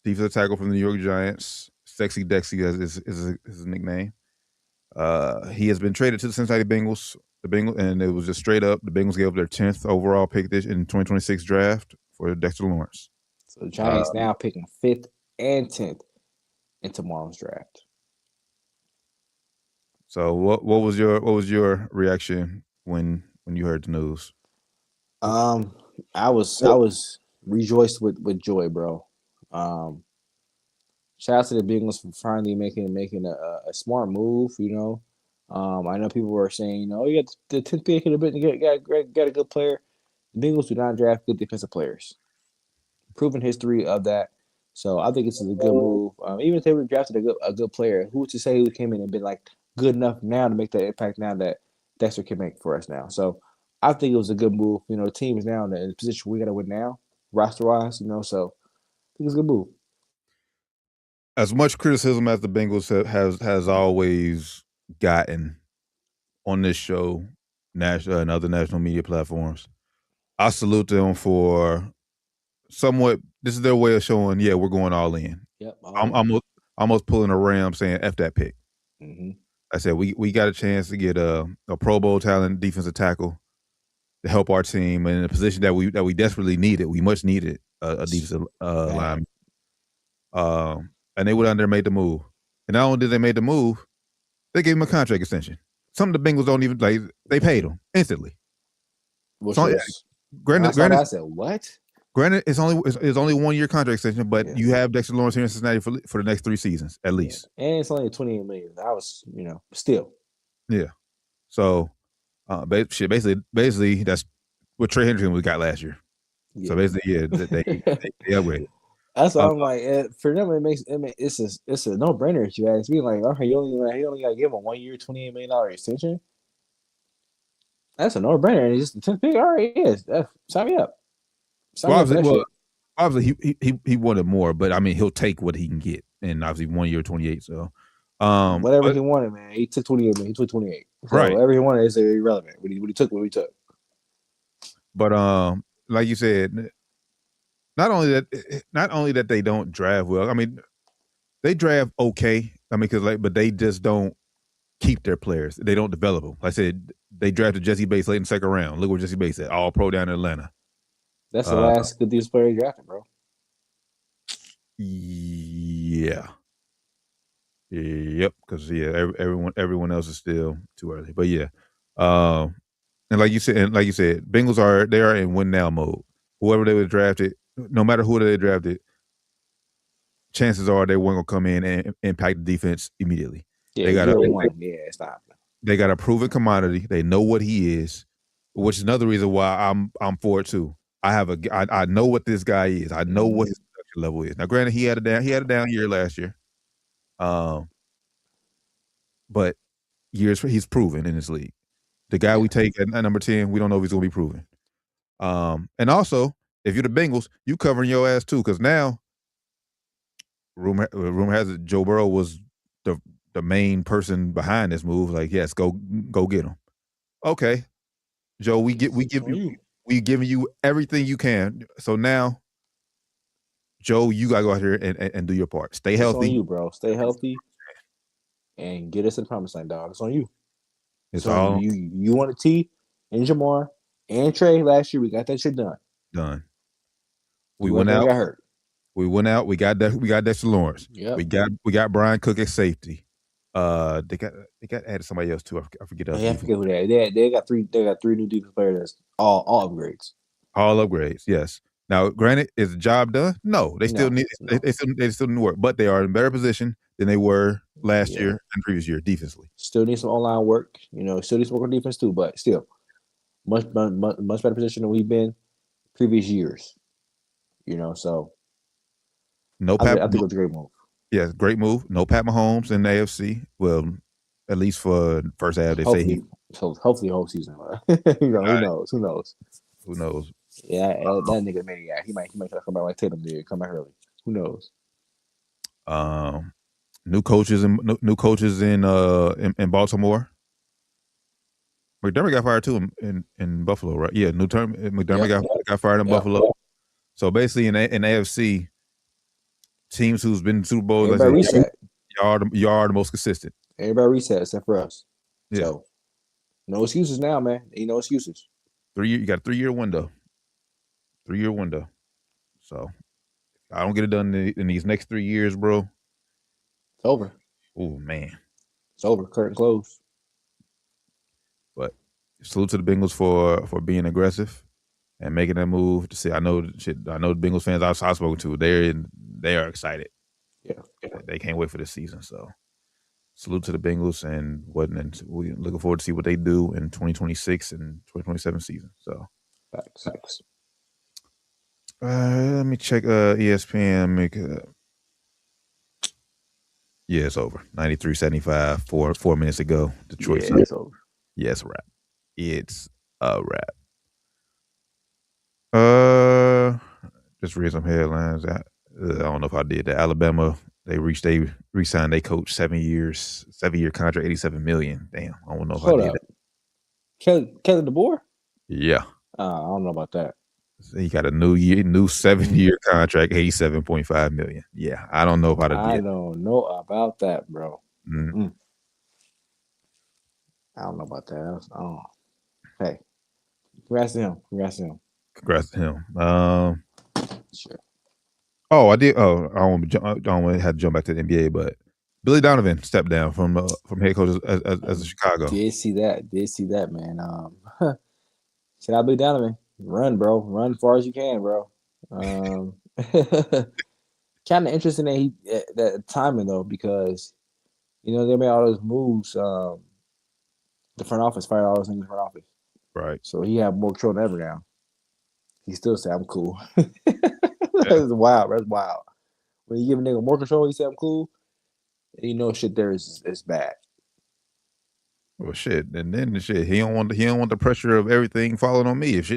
defensive tackle from the New York Giants, Sexy Dexy is his nickname. He has been traded to the Cincinnati Bengals The Bengals, and it was just straight up. The Bengals gave up their 10th overall pick this in 2026 draft for Dexter Lawrence. So the Giants now picking 5th and 10th in tomorrow's draft. So what was your reaction when you heard the news? I was rejoiced with joy, bro. Shout out to the Bengals for finally making a smart move. I know people were saying, you got the 10th pick, could have been got a good player. The Bengals do not draft good defensive players. Proven history of that. So I think it's a good move. Even if they would have drafted a good player, who's to say who came in and been like good enough now to make that impact now that Dexter can make for us now. So I think it was a good move. The team is now in the position we got to win now, roster wise. So I think it's a good move. As much criticism as the Bengals has always gotten on this show, national and other national media platforms, I salute them for somewhat. This is their way of showing, yeah, we're going all in. Yep, I'm almost pulling a Ram saying F that pick. Mm-hmm. I said we got a chance to get a Pro Bowl talent defensive tackle to help our team in a position that we desperately needed. We much needed a defensive lineman. And they went out there and made the move. And not only did they make the move, they gave him a contract extension. Some of the Bengals don't even like. They paid him instantly. Granted, I said what? Granted, it's only 1 year contract extension, but you have Dexter Lawrence here in Cincinnati for the next 3 seasons at least. Yeah. And it's only $28 million. I was, still. Yeah. So, basically, that's what Trey Hendrickson we got last year. Yeah. So basically, yeah, they upgraded. That's why I'm like, for them, it's a no brainer. If you ask me, like, okay, you only got to give him a 1 year, $28 million extension. That's a no brainer. And it's just the 10th pick. All right, yes, sign me up. Obviously, he wanted more, but I mean, he'll take what he can get, and obviously 1 year, 28. So, whatever he wanted, man, he took 28 million. He took 28. So right. Whatever he wanted is irrelevant. What he took. But like you said. Not only that they don't draft well. I mean, they draft okay. I mean, but they just don't keep their players. They don't develop them. Like I said, they drafted Jesse Bates late in the 2nd round. Look what Jesse Bates said, all pro down in Atlanta. That's the last good defensive player he drafted, bro. Yeah. Yep. Because everyone else is still too early. But yeah. And like you said, Bengals are in win now mode. Whoever they would draft it. No matter who they drafted, chances are they weren't gonna come in and impact the defense immediately. Yeah, it's not. They got a proven commodity. They know what he is, which is another reason why I'm for it too. I know what this guy is. I know what his production level is. Now, granted, he had a down year last year, but he's proven in this league. The guy we take at number 10, we don't know if he's gonna be proven. And also, if you're the Bengals, you covering your ass too, because now rumor has it Joe Burrow was the main person behind this move. Like, yes, go get him. Okay, Joe, we giving you everything you can. So now, Joe, you gotta go out here and do your part. Stay healthy. It's on you, bro. Stay healthy and get us to the promised land, dog. It's on you. It's all you. You want a T and Jamar and Trey last year. We got that shit done. We went out. Got hurt. We went out. We got Dexter Lawrence. Yep. We got Brian Cook at safety. They got added somebody else too. I forget. I forget who they got three. They got 3 new defense players. That's all upgrades. All upgrades. Yes. Now, granted, is the job done? No, they still need. They still need work, but they are in a better position than they were last year and previous year defensively. Still need some online work. Still need some work on defense too, but still much better position than we've been previous years. So no. I think it was a great move. Yeah, great move. No Pat Mahomes in the AFC. Well, at least for first half, they say hopefully the whole season. Who knows? Who knows? Yeah, that nigga maniac. He might try to come back like Tatum did. Come back early. Who knows? New coaches in Baltimore. McDermott got fired too in Buffalo, right? Yeah, McDermott got fired in Buffalo. So basically, in AFC, teams who's been in Super Bowls, reset. Y'all are the most consistent. Everybody reset except for us. Yeah. So No excuses now, man. Ain't no excuses. 3 year, you got a 3 year window. 3 year window. So I don't get it done in these next 3 years, bro. It's over. Oh man. It's over. Curtain closed. But salute to the Bengals for being aggressive and making that move. To see, I know the Bengals fans I've spoken to. They are excited. Yeah. They can't wait for this season. So salute to the Bengals and we looking forward to see what they do in 2026 and 2027 season. So Facts. let me check ESPN. Yeah, it's over. 93-75, 4 minutes ago. Detroit. Yeah, it's over. Yeah, it's a wrap. It's a wrap. Just read some headlines. I don't know if I did that. Alabama, they re-signed their coach 7-year contract, $87 million. Damn, I don't know if I did that. Kelly DeBoer? Yeah. I don't know about that. He got a new 7-year contract, $87.5 million. Yeah, I don't know if I did. I don't know about that, bro. Mm. I don't know about that. Hey, congrats to him. Congrats to him. Sure. Oh, I did. Oh, I don't want to have to jump back to the NBA, but Billy Donovan stepped down from head coach as a Chicago. Did see that, man. Shout out Billy Donovan. Run, bro. Run as far as you can, bro. Kind of interesting that timing though, because they made all those moves. The front office fired all those things in the front office. Right. So he had more control than ever now. He still said, I'm cool. That's wild. That's wild. When you give a nigga more control, he said, I'm cool. Shit there is bad. Well, shit, and then he don't want the pressure of everything falling on me. If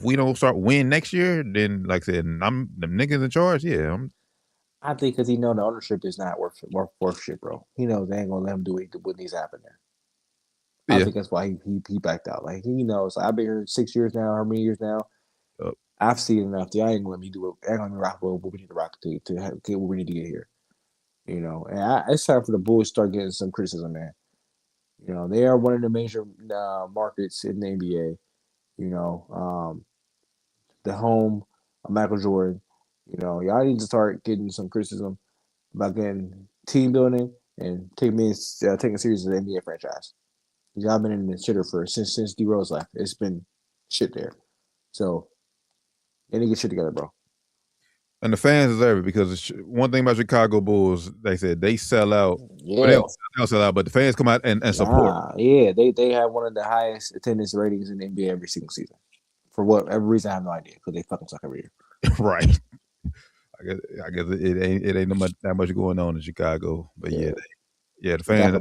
we don't start win next year, then like I said, I'm the niggas in charge. Yeah, I think because the ownership is not worth shit, bro. He knows they ain't gonna let him do what needs to happen there. Yeah. I think that's why he backed out. Like he knows. I've been here 6 years now. How many years now? I've seen enough. I ain't gonna let me do it. I ain't gonna let me rock what we need to rock to get what we need to get here. And it's time for the Bulls to start getting some criticism, man. They are one of the major markets in the NBA. The home of Michael Jordan. Y'all need to start getting some criticism about getting team building and taking serious as an NBA franchise. Y'all been in the shitter since D Rose left. It's been shit there. So they need to get shit together, bro. And the fans deserve it because one thing about Chicago Bulls, they said they sell out. Yeah. They don't sell out, but the fans come out and support. Yeah, they have one of the highest attendance ratings in the NBA every single season. For whatever reason, I have no idea because they fucking suck every year. Right. I guess it ain't that much going on in Chicago, but yeah, the fans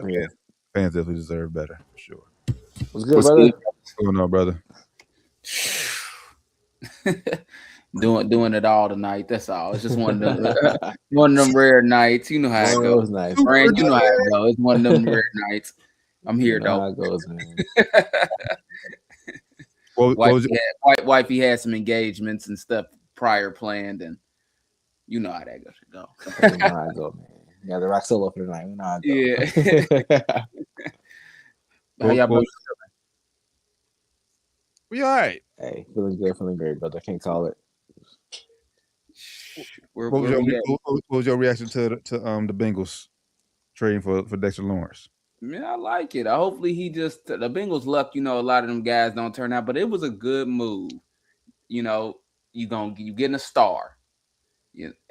definitely deserve better for sure. What's good, brother? What's going on, brother? Doing it all tonight. That's all. It's just one of them rare nights. You know how it goes. Nice. Brand, you know how it goes. It's one of them rare nights. I'm here though. How it goes, man. Wifey had some engagements and stuff prior planned, and you know how that goes. You know how it go, man. You got the rock solo for tonight. We know how it go. Yeah. How y'all both? We all right. Hey, feeling great, brother. I can't call it. What was your reaction to the Bengals trading for Dexter Lawrence? Man, I like it. Hopefully the Bengals luck, a lot of them guys don't turn out, but it was a good move. You getting a star.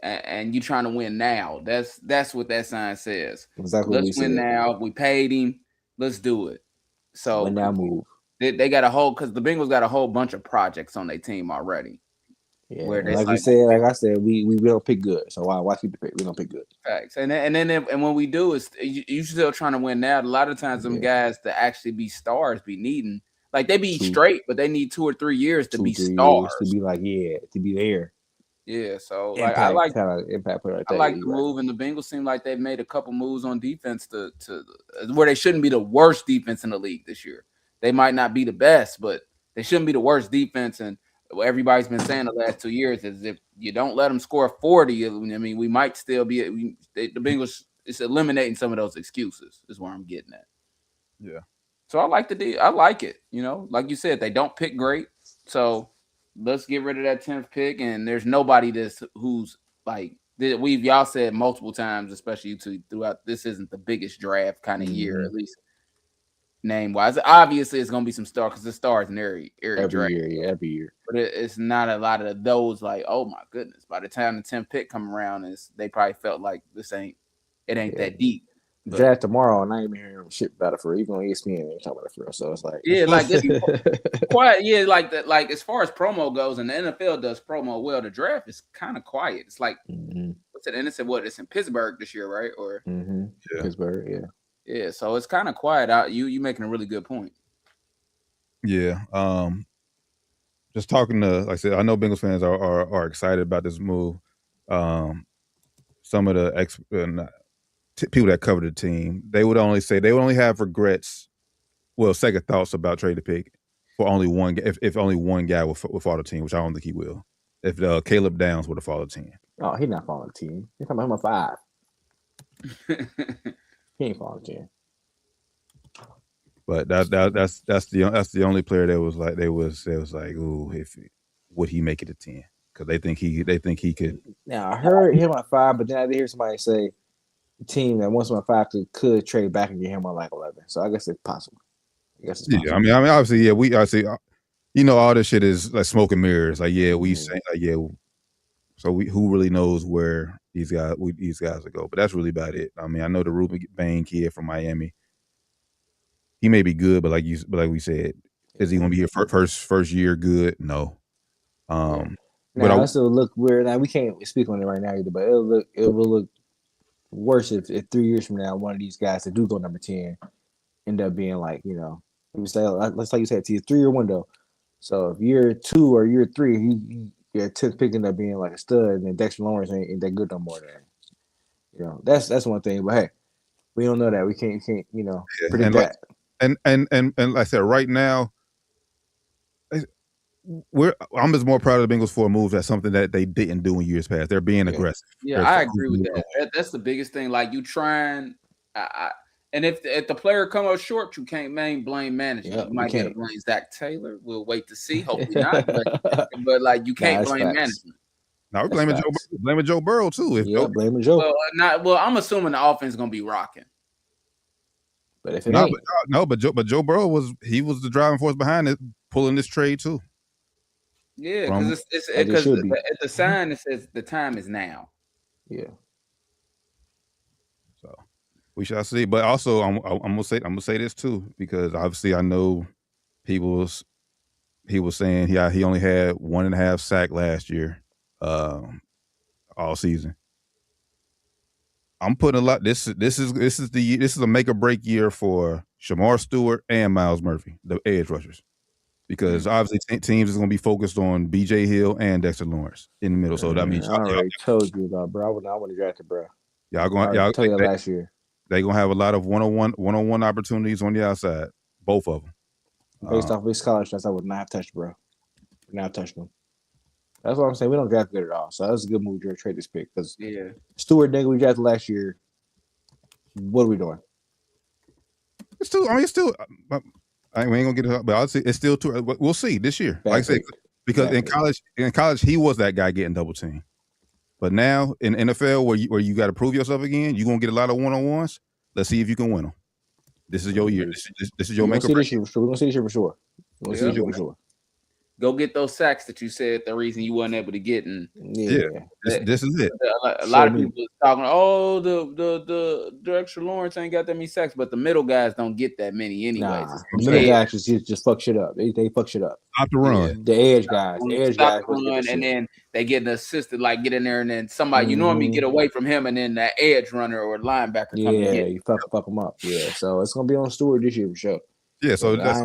And you trying to win now. That's what that sign says. Exactly. Let's win now. We paid him. Let's do it. So win now move. They got because the Bengals got a whole bunch of projects on their team already. Yeah, like I said, we don't pick good. So why keep the pick? We don't pick good. Facts. And when we do, is you still trying to win now. A lot of times, them guys to actually be stars be needing they be straight, but they need 2 or 3 years to be stars to be to be there. Yeah, so impact, I like impact player. I like the move, and the Bengals seem like they've made a couple moves on defense to where they shouldn't be the worst defense in the league this year. They might not be the best, but they shouldn't be the worst defense. And what everybody's been saying the last 2 years is if you don't let them score 40, I mean, we might still be the Bengals. It's eliminating some of those excuses. Is where I'm getting at. Yeah, So I like I like it. You know, like you said, they don't pick great. So let's get rid of that 10th pick. And there's nobody who's like y'all said multiple times, especially you two throughout. This isn't the biggest draft kind of year, at least name wise. Obviously, it's gonna be some stars because the stars in every draft. Every year. But it's not a lot of those. Like, oh my goodness! By the time the 10th pick come around, they probably felt like it ain't that deep. But, draft tomorrow, and I ain't even hearing shit about it for real. Even on ESPN, ain't talking about it for real. So it's like, like it's quiet. Yeah, like that. Like as far as promo goes, and the NFL does promo well. The draft is kind of quiet. It's like what's it? And it's in Pittsburgh this year, right? Or Pittsburgh, yeah. So it's kind of quiet. You making a really good point. Yeah. Just talking to, like I said, I know Bengals fans are excited about this move. Some of the people that cover the team, they would only have regrets, second thoughts about trade the pick for only one. If only one guy would fall the team, which I don't think he will. If Caleb Downs would have followed the team. Oh, he's not following the team. He's talking about him at 5. He ain't following the team. But that's the only player that was like they was like, ooh, would he make it to 10? Because they think he could. Now I heard him at 5, but then I did hear somebody say the team that wants him at 5 could trade back and get him on like 11. So I guess it's possible. Yeah, I mean, obviously, yeah, we obviously, all this shit is like smoke and mirrors. Like, yeah, we say, like, yeah. So who really knows where these guys will go? But that's really about it. I mean, I know the Ruben Bain kid from Miami. He may be good, but like we said, is he going to be here first year good? No. Now, I still look weird. Now we can't speak on it right now either, but it will look worse if 3 years from now one of these guys that do go number 10 end up being like, let's like you said, it's a 3-year window. So if year 2 or year 3, your 10th pick end up being like a stud, and then Dexter Lawrence ain't that good no more. Then that's one thing. But hey, we don't know that. We can't predict that. And like I said, right now, I'm just more proud of the Bengals for a move. That's something that they didn't do in years past. They're being aggressive. Yeah, I agree with that. That's the biggest thing. Like you trying, and if the player come up short, you can't blame management. Yep, you might get to blame Zach Taylor. We'll wait to see. Hopefully not. But like you can't blame management. Now we're blaming Joe Burrow too. Blaming Joe. Well, I'm assuming the offense is gonna be rocking. But if it ain't. But Joe Burrow was the driving force behind it, pulling this trade too. Yeah, because at the sign it says the time is now. Yeah. So we shall see. But also, I'm gonna say this too, because obviously I know he was saying he only had 1.5 sack last year, all season. I'm putting a lot. This is a make or break year for Shamar Stewart and Miles Murphy, the edge rushers, because obviously teams is going to be focused on B.J. Hill and Dexter Lawrence in the middle. So that means I already told you about, bro. I want to draft it, bro. Y'all told you last year. They're gonna have a lot of one-on-one opportunities on the outside, both of them. Based off this college draft, I would not have touched, bro. Would not have touched them. That's what I'm saying. We don't draft good at all. So that was a good move to trade this pick, because Stewart Dingle we drafted last year. What are we doing? It's still. We ain't gonna get it up, but I'll say it's still too. We'll see this year. Like I said, because in college he was that guy getting double teamed. But now in NFL, where you got to prove yourself again, you're gonna get a lot of one-on-ones. Let's see if you can win them. This is your year. This is your make or break. We're gonna see this year for sure. We're gonna see this year for sure. Go get those sacks that you said the reason you weren't able to get. And this is it. A lot of people talking, the Dexter Lawrence ain't got that many sacks, but the middle guys don't get that many anyways. Nah, the middle guys just fuck shit up. They fuck shit up. Stop the run. The edge guys. Run, and then they get an assisted, like get in there, and then somebody you normally get away from him, and then that edge runner or linebacker. You fuck them up. Yeah, so it's gonna be on Stewart this year for sure. Yeah, so that's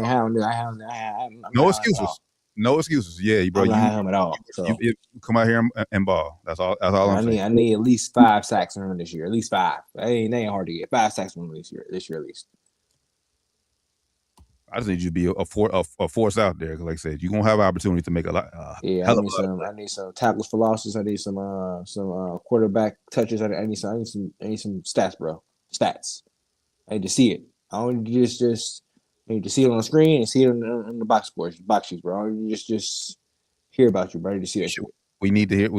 no excuses. No excuses. Yeah, bro. I'm not having him at all. So. You come out here and ball. That's all I'm saying. I need at least 5 sacks from him this year. At least 5. That ain't hard to get. 5 sacks from him this year at least. I just need you to be a force out there. Like I said, you're gonna have an opportunity to make a lot. I need some tackles for losses. I need some quarterback touches. I need some stats, bro. Stats. I need to see it. I don't just You need to see it on the screen and see it in the box scores, box sheets, bro. You just hear about you, bro. You just see that shit. We need to hear.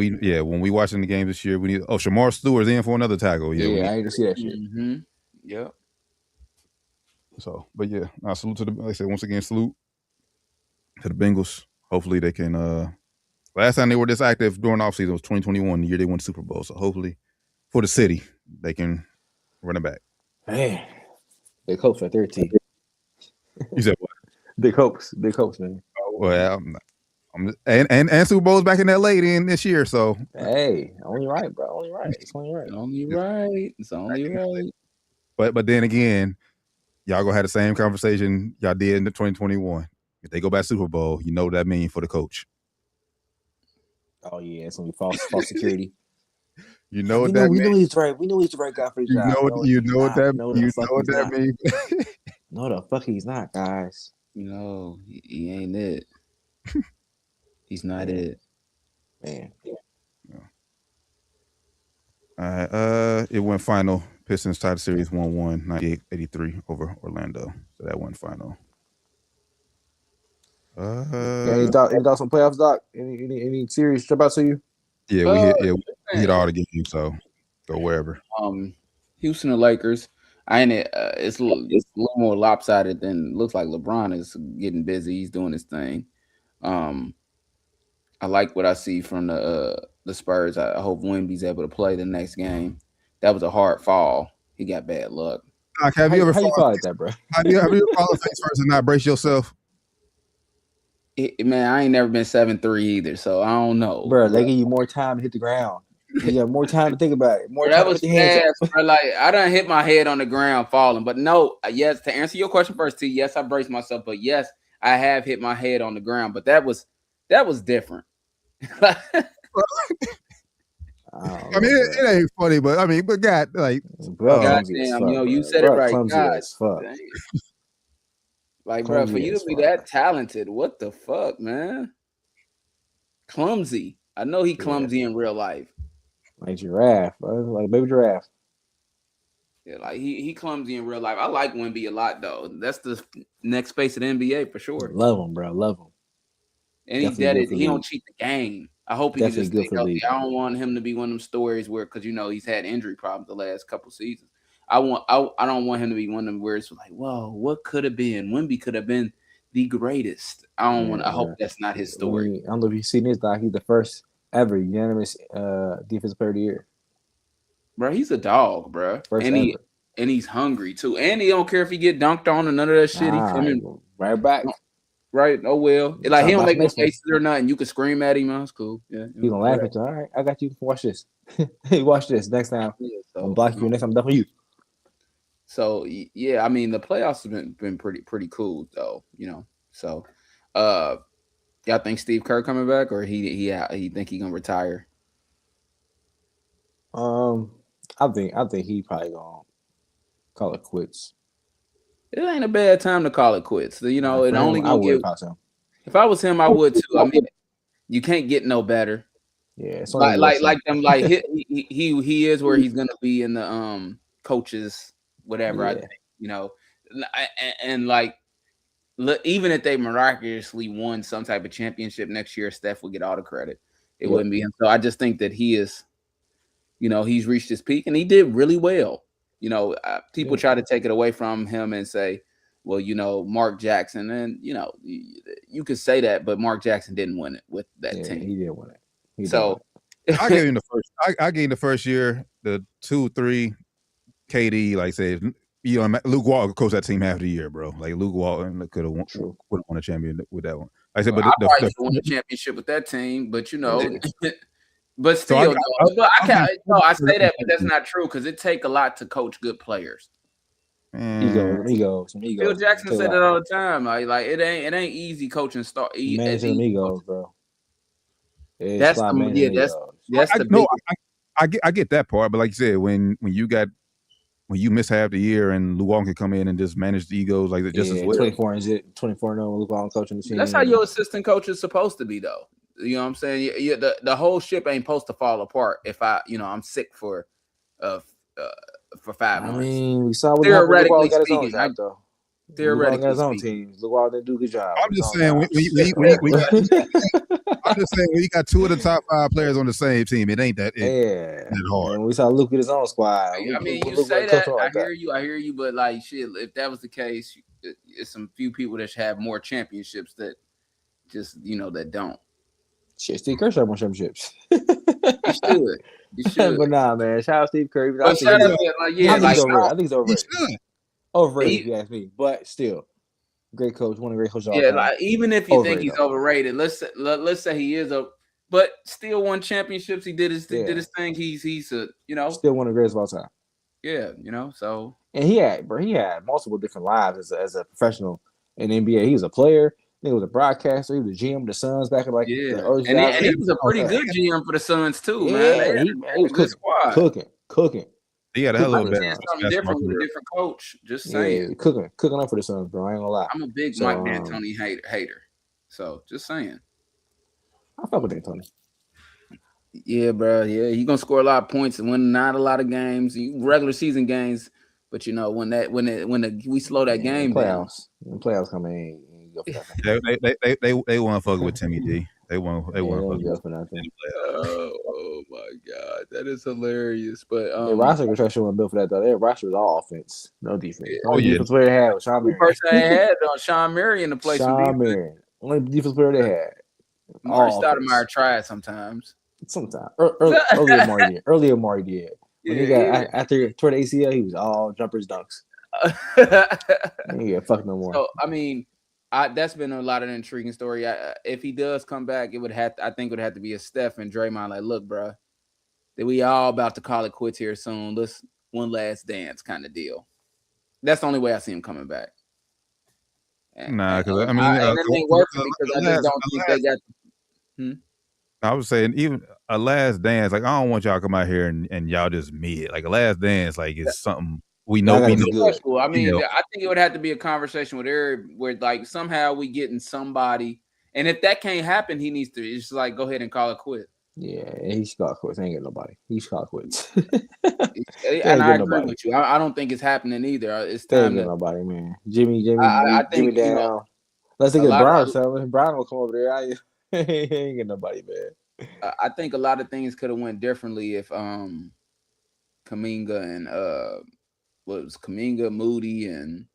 When we watching the games this year, we need. Oh, Shamar Stewart's in for another tackle. Yeah, I need to see that shit. Mm-hmm. Yep. So, but yeah, salute to like I said, once again, salute to the Bengals. Hopefully they can. Last time they were this active during offseason was 2021, the year they won the Super Bowl. So hopefully, for the city, they can run it back. Man, big hopes right there, T. You said what? Big hopes, man. Oh, well, and Super Bowl's back in LA then this year. So hey, only right, bro. Only right. It's only right. It's only right. But then again, y'all gonna have the same conversation y'all did in the 2021. If they go back to Super Bowl, you know what that means for the coach. Oh yeah, it's gonna be false security. You know what that means. We know he's right. We know he's the right guy for the job. You know what that means. No, the fuck he's not, guys. No, he ain't it. He's not it. Man. Yeah. All right. It went final. Pistons tied the series 1-1, 98-83 over Orlando. So that went final. Any thoughts on playoffs, Doc? Any series jump out to you? Yeah, we hit all the games, so go wherever. Houston and Lakers. It's a little more lopsided than looks like. LeBron is getting busy. He's doing his thing. I like what I see from the Spurs. I hope Wemby's able to play the next game. That was a hard fall. He got bad luck. Doc, have you ever fallen like that, bro? Have you ever fallen face first and not brace yourself? Man, I ain't never been 7'3" either, so I don't know. Bro, they give you more time to hit the ground. You have more time to think about it. That was fast. Like I done hit my head on the ground falling, but no. Yes, to answer your question first, T. Yes, I braced myself, but yes, I have hit my head on the ground. But that was different. I mean, it ain't funny, but I mean, but God, like, goddamn, you said it right. God, fuck. Like, bro, for you to be that talented, what the fuck, man? Clumsy. I know he clumsy in real life. Like giraffe, bro. Like baby giraffe. Yeah, like he clumsy in real life. I like Wemby a lot, though. That's the next face of the NBA for sure. Love him, bro. Love him. And he don't cheat the game. I hope he can just stay healthy. I don't want him to be one of them stories where, because he's had injury problems the last couple seasons. I don't want him to be one of them where it's like, whoa, what could have been? Wemby could have been the greatest. I hope that's not his story. I don't know if you've seen this, Doc. He's the first ever unanimous defensive player of the year. Bro, he's a dog, bro. And he's hungry too. And he don't care if he get dunked on or none of that shit. He coming right back. Right. Oh well. Like he don't make no faces or nothing. You can scream at him. That's cool. Yeah. He gonna laugh at you. All right, I got you. Watch this. Hey, watch this. Next time I'm blocking you. Next time I'm done for you. So yeah, I mean the playoffs have been pretty cool though. So y'all think Steve Kerr coming back, or he think he gonna retire? I think he probably gonna call it quits. It ain't a bad time to call it quits. It only gonna give. If I was him, I would too. I mean, you can't get no better. Yeah, it's like them. Like he is where he's gonna be in the coaches whatever. Yeah. I think and like. Even if they miraculously won some type of championship next year, Steph would get all the credit. It wouldn't be him. So I just think that he is, he's reached his peak and he did really well. People try to take it away from him and say, well, Mark Jackson, and you could say that, but Mark Jackson didn't win it with that team. He didn't win it. I gave him the first. I gave him the first year, the 2-3 KD, like I said. Luke Walton coached that team half the year, bro. Like Luke Walton could have won a champion with that one. Like I said, but I won a championship with that team, but but still, I say that, but that's not true because it take a lot to coach good players. Ego. Phil Jackson said it all the time. Like it ain't easy coaching. Managing egos, bro. That's the big. I get that part, but like you said, when you miss half the year and Luke Walton can come in and just manage the egos like that, just as well. 24-0 Luke Walton coaching the team. That's how your assistant coach is supposed to be, though. You know what I'm saying? The whole ship ain't supposed to fall apart if I'm sick for 5 months. I mean, we saw what happened. Got his own job, though. Theoretically got his own speaking. team. Look all they do. Good job. I'm just saying, I'm just saying, when you got 2 of the top 5 players on the same team, it ain't that hard. And we saw Luke with his own squad. I mean, you say that. I hear you, but like shit, if that was the case, it's some few people that should have more championships that just that don't. Shit, Steve Kerr should have more championships. You should. But nah, man. Shout out Steve Kerr. I think he's overrated. Overrated, if you ask me. But still, great coach. One of the great coaches. Yeah, like even if you think he's overrated, let's say he is but still won championships. He did his thing. He's a still one of the greatest of all time. Yeah, so and he had multiple different lives as a professional in the NBA. He was a player. He was a broadcaster. He was a GM of the Suns back in the early and he was a pretty good GM for the Suns too, man. He was cooking. He had a hell of a something different with a different coach. Just saying, yeah, cooking up for the Suns, bro. I ain't gonna lie. I'm a big Mike D'Antoni hater. So just saying, I fuck with D'Antoni. Yeah, bro. Yeah, he gonna score a lot of points and win not a lot of games, regular season games. But when we slow that game down, when playoffs come in. They want to fuck with Timmy D. They want to fuck with nothing. Oh my god, that is hilarious. But their roster construction wasn't built for that though. Their roster was all offense, no defense. Only defense player they had was Sean Marion. The person they had on Sean Marion in the place. Sean Marion, only defense player they had. Marty Stoudemire tried sometimes. Earlier Marty did. When he got after toward the ACL, he was all jumpers, dunks. He got fucked no more. So I mean. That's been a lot of an intriguing story. If he does come back, I think it would have to be a Steph and Draymond. Like, look, bro, that we all about to call it quits here soon. Let's one last dance kind of deal. That's the only way I see him coming back. Because it ain't working because I just don't think they got. I was saying even a last dance. Like I don't want y'all to come out here and y'all just mid. Like a last dance, like it's something. We know. I mean, I think it would have to be a conversation with Eric where, like, somehow we getting somebody, and if that can't happen, he needs to just like go ahead and call it quit. Yeah, he should call it quits. Ain't getting nobody. He should call it quits. And I agree with you. I don't think it's happening either. It's time to nobody, man. Jimmy Jimmy down. Let's think of Brian. Brian will come over there. He ain't getting nobody, man. I think a lot of things could have went differently if Kuminga and Kuminga, Moody, and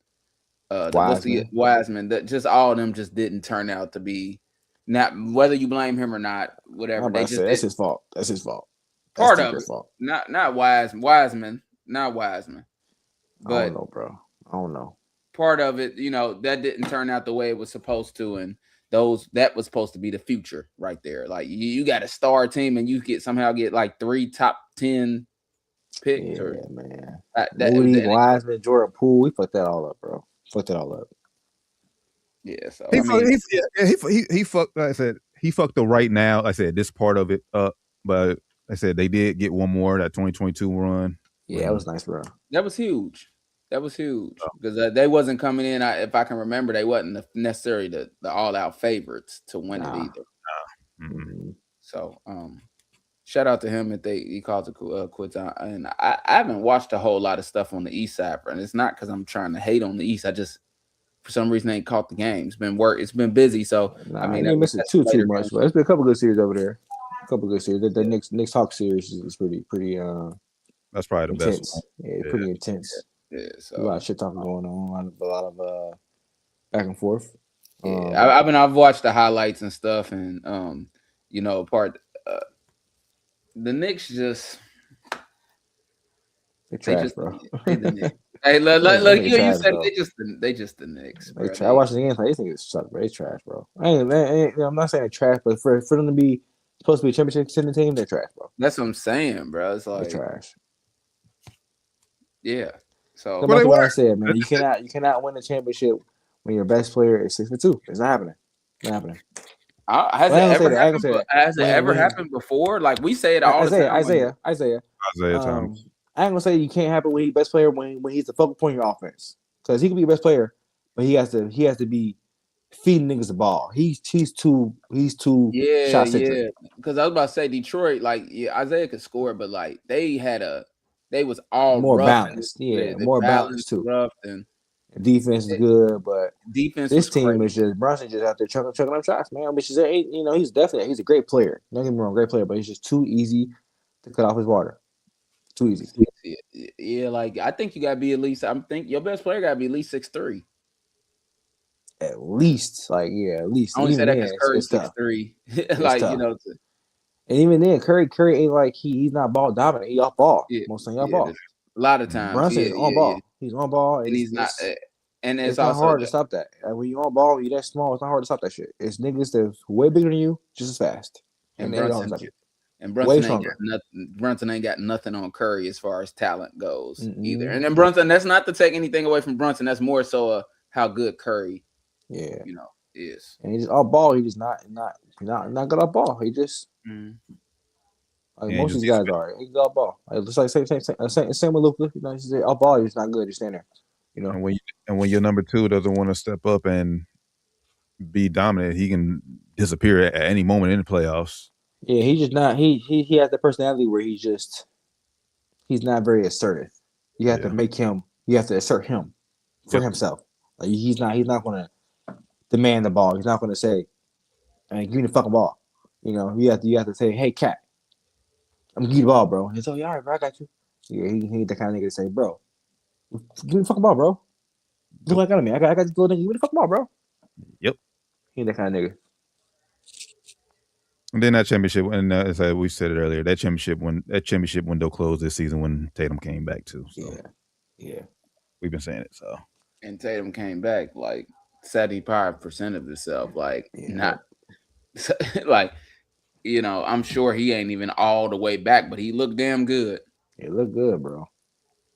Wiseman. That just all of them just didn't turn out to be. Not whether you blame him or not, whatever. That's his fault. That's his fault. Part of it. Not Wiseman. Not Wiseman. But I don't know, bro. I don't know. Part of it, that didn't turn out the way it was supposed to, and that was supposed to be the future right there. Like you got a star team, and you somehow get like 3 top 10. Pick man. Moody, Wiseman, Jordan Poole, we fucked that all up, bro. Yeah, so he fucked. Like I said, he fucked the right now. I said this part of it up, but I said they did get one more that 2022 run. Yeah, that was nice, bro. That was huge because they wasn't coming in. If I can remember, they wasn't necessarily the all out favorites to win it either. Mm-hmm. So shout out to him if he calls it quits. And I haven't watched a whole lot of stuff on the East side, and it's not because I'm trying to hate on the East. I just for some reason ain't caught the game. It's been work. It's been busy. So I mean, I missed it too much. But it's been a couple good series over there. The Knicks Hawks series is pretty. That's probably the intense. best. Yeah, pretty intense. Yeah, so a lot of shit talking going on. A lot of back and forth. Yeah, I've watched the highlights and stuff, and the Knicks just they trash, bro. Hey, look, you said they just the Knicks. Bro. I watched the game. They think it's suck, bro. They trash, bro. I'm not saying trash, but for them to be supposed to be a championship contending team, they're trash, bro. That's what I'm saying, bro. It's like they're trash. Yeah. So that's what I said, man. You cannot win a championship when your best player is 6'2". It's not happening. Has it ever happened before? Like we say it all the time. Isaiah Thomas. I ain't gonna say you can't happen when he's best player when he's the focal point of your offense, because he can be your best player, but he has to be feeding niggas the ball. He's too shot centric. Yeah. Because I was about to say Detroit, Isaiah could score, but like they was all more rough balanced. More balanced too. Rough and Defense is good, but Defense this was team crazy. is just Brunson just out there chucking up shots, man. Which is, he's definitely a great player. Don't get me wrong, great player, but he's just too easy to cut off his water. Too easy. Yeah, like I think you gotta be at least. I'm think your best player gotta be at least 6'3". At least, at least. I only say Even that then, because Curry's it's tough. 6'3". It's Like tough. you know, and even then, Curry ain't like he's not ball dominant. He off ball. yeah, Most of the time, he off ball. a lot of times, Brunson is on ball. He's on ball. and he's not. And It's it's not also hard to stop that. When you on ball, you that small. It's not hard to stop that shit. It's niggas that's way bigger than you, just as fast. and they Brunson. stop it. And Way Brunson ain't stronger. got nothing. Brunson ain't got nothing on Curry as far as talent goes either. Mm-mm. And then Brunson, that's not to take anything away from Brunson. That's more so how good Curry, Yeah, is. and he's off ball. He just not good off ball. He just like most of these guys are. He's off ball. Like, it's like same with Luka. He's just off ball. He's not good. He's standing there. And when your number two doesn't want to step up and be dominant, he can disappear at any moment in the playoffs. Yeah, he's just not. He has the personality where he's not very assertive. You have to make him. You have to assert him for himself. Like he's not going to demand the ball. He's not going to say, "Hey, give me the fucking ball." You have to say, "Hey, cat, I'm gonna give you the ball, bro." He's like, "All right, bro, I got you." Yeah, he ain't the kind of nigga to say, "Bro, give me the fucking ball, bro." Look what I got on me. I got to go. Give me the fucking ball, bro. Yep. He ain't that kind of nigga. And then that championship, and as we said it earlier, that championship window closed this season when Tatum came back too. So yeah, we've been saying it. So and Tatum came back like 75% of himself. Like not like I'm sure he ain't even all the way back, but he looked damn good. It looked good, bro.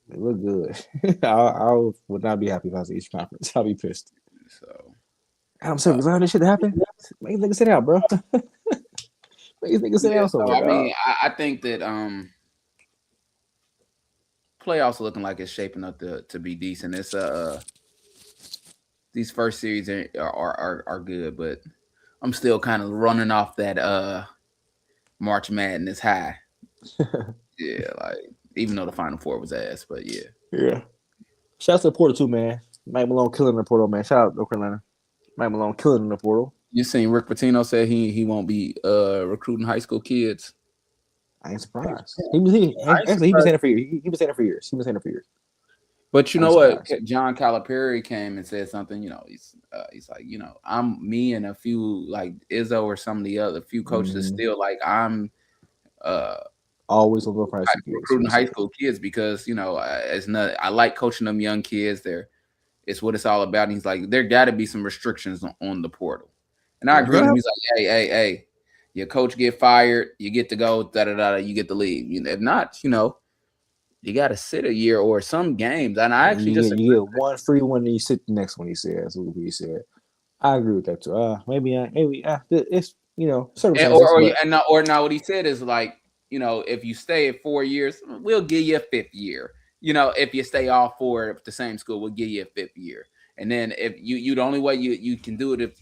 It looked good. I would not be happy if I was at Eastern Conference. I'll be pissed. So I'm sorry, allowing this shit to happen. Make niggas sit out, bro. Make niggas sit out somewhere. I mean, I think that playoffs looking like it's shaping up to be decent. It's these first series are good, but I'm still kind of running off that March Madness high. Yeah, like even though the Final Four was ass, but yeah. Yeah. Shout out to the portal too, man. Mike Malone killing the portal, man. Shout out to North Carolina. Mike Malone killing the portal. You seen Rick Pitino say he won't be recruiting high school kids. I ain't surprised. He been saying it for years. He been saying it for years. But you know what? John Calipari came and said something. He's like, I'm me and a few like Izzo or some of the other few coaches is still like I'm always will go for recruiting high school kids because I like coaching them young kids. It's what it's all about. And he's like, there got to be some restrictions on the portal. And I agree with him. He's like, hey, your coach get fired, you get to go, you get to leave. If not, you got to sit a year or some games. And I actually you get one free one and you sit the next one. He said, that's what he said. I agree with that too. Maybe it's circumstances. Or now what he said is like, if you stay at 4 years, we'll give you a fifth year. If you stay all four at the same school, we'll give you a fifth year. And then if you the only way you can do it if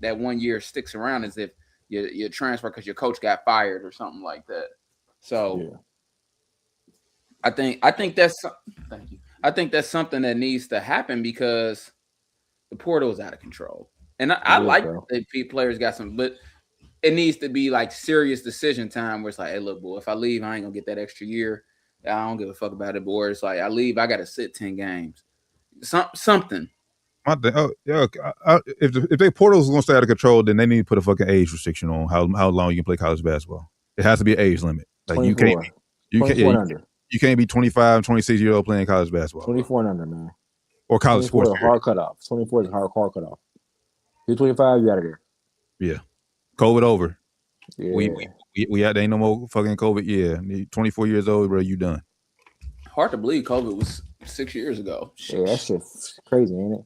that 1 year sticks around is if you transfer because your coach got fired or something like that. So I think that's thank you. I think that's something that needs to happen because the portal is out of control. And I like that players got some, but it needs to be like serious decision time where it's like, hey, look, boy, if I leave, I ain't gonna get that extra year. I don't give a fuck about it, boy. It's like I leave, I gotta sit 10 games. Something. If their portal's gonna stay out of control, then they need to put a fucking age restriction on how long you can play college basketball. It has to be an age limit. Like 24. You can't be 25, 26 years old playing college basketball. 24 and under, man. Or college sports. Is a hard cutoff. 24 is a hard cutoff. You're 25, you out of there. Yeah. COVID over. Yeah. We out there ain't no more fucking COVID. Yeah. 24 years old, bro, you done. Hard to believe COVID was 6 years ago. Yeah, that shit's crazy, ain't it?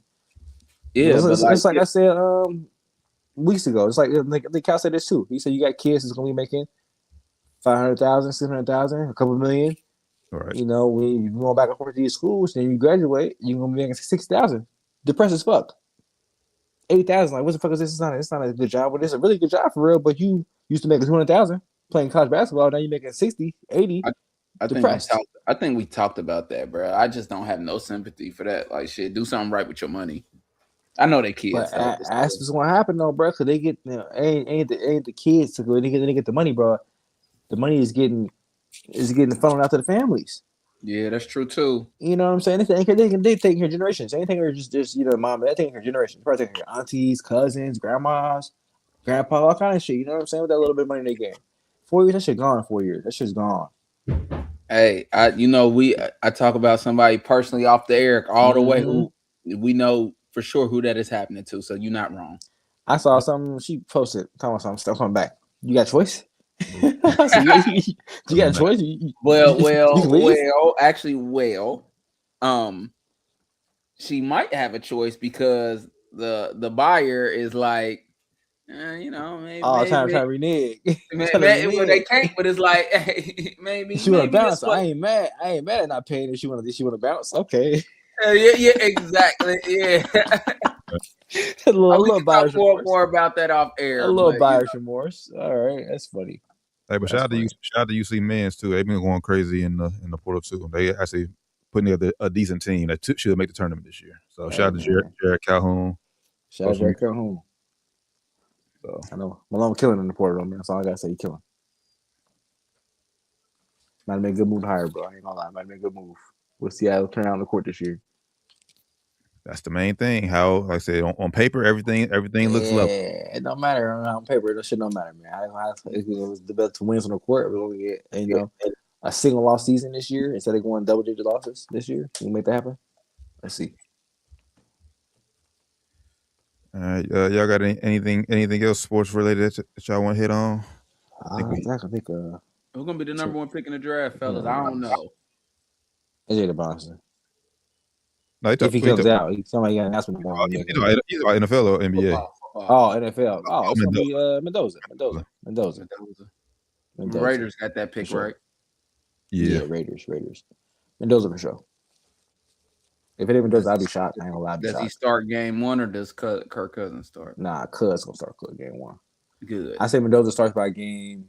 Yeah, it's like I said weeks ago. It's like the Cal said this too. He said you got kids that's gonna be making 500,000, 600,000, a couple million. All right. When you go back and forth to these schools, then you graduate, you're gonna be making 60,000. Depressed as fuck. 80,000. Like, what the fuck is this? It's not a good job, but it's a really good job for real. But you used to make 200,000 playing college basketball. Now you're making 60, 80. depressed. I think we talked about that, bro. I just don't have no sympathy for that. Like, shit, do something right with your money. I know they kids. But ask what's gonna happen though, bro. Cause they get ain't the kids to go. They get the money, bro. The money is getting funneled out to the families. Yeah, that's true too. You know what I'm saying? They take her generations. Anything or just mom. They take her generations. Probably take her aunties, cousins, grandmas, grandpa, all kind of shit. You know what I'm saying? With that little bit of money they get. 4 years, that shit gone. 4 years, that shit's gone. Hey, I talk about somebody personally off the air all the way who we know for sure who that is happening to. So you're not wrong. I saw something she posted talking about something stuff coming back. You got a choice? You got a choice? She might have a choice because the buyer is like, maybe. Trying to renege. They can't, but it's like, hey, maybe she want to bounce. I ain't mad at not paying if she want to bounce. Okay. Yeah, exactly. Yeah. a little buyer's remorse. More about that off air. A little buyer's remorse. All right, that's funny. Hey, but shout out to UC men's too. They've been going crazy in the portal too. They actually putting together a decent team that should make the tournament this year. So shout out to Jared Calhoun. Shout out to Jared Calhoun. So I know Malone killing in the portal, man. That's all I gotta say. He killing. Might have been a good move to hire, bro. I ain't gonna lie. Might have been a good move. We'll see how it'll turn out on the court this year. That's the main thing. How, like I said, on paper, everything looks level. It don't matter on paper. That shit don't matter, man. It was the best wins on the court. We're gonna get a single loss season this year instead of going double-digit losses this year. Can we make that happen? Let's see. All right, y'all got anything else sports related that y'all want to hit on? I think who's gonna be the number one pick in the draft, fellas? I don't know. AJ Boston. No, if he comes out, somebody got an announcement. He's about NFL or NBA. NFL. Oh, it's gonna be Mendoza. The Raiders got that pick, right? Yeah, Raiders. Mendoza for sure. If it ain't Mendoza, I'd be shocked. I ain't gonna lie. Does he start game one or does Kirk Cousins start? Nah, Cuz gonna start game one. Good. I say Mendoza starts by game.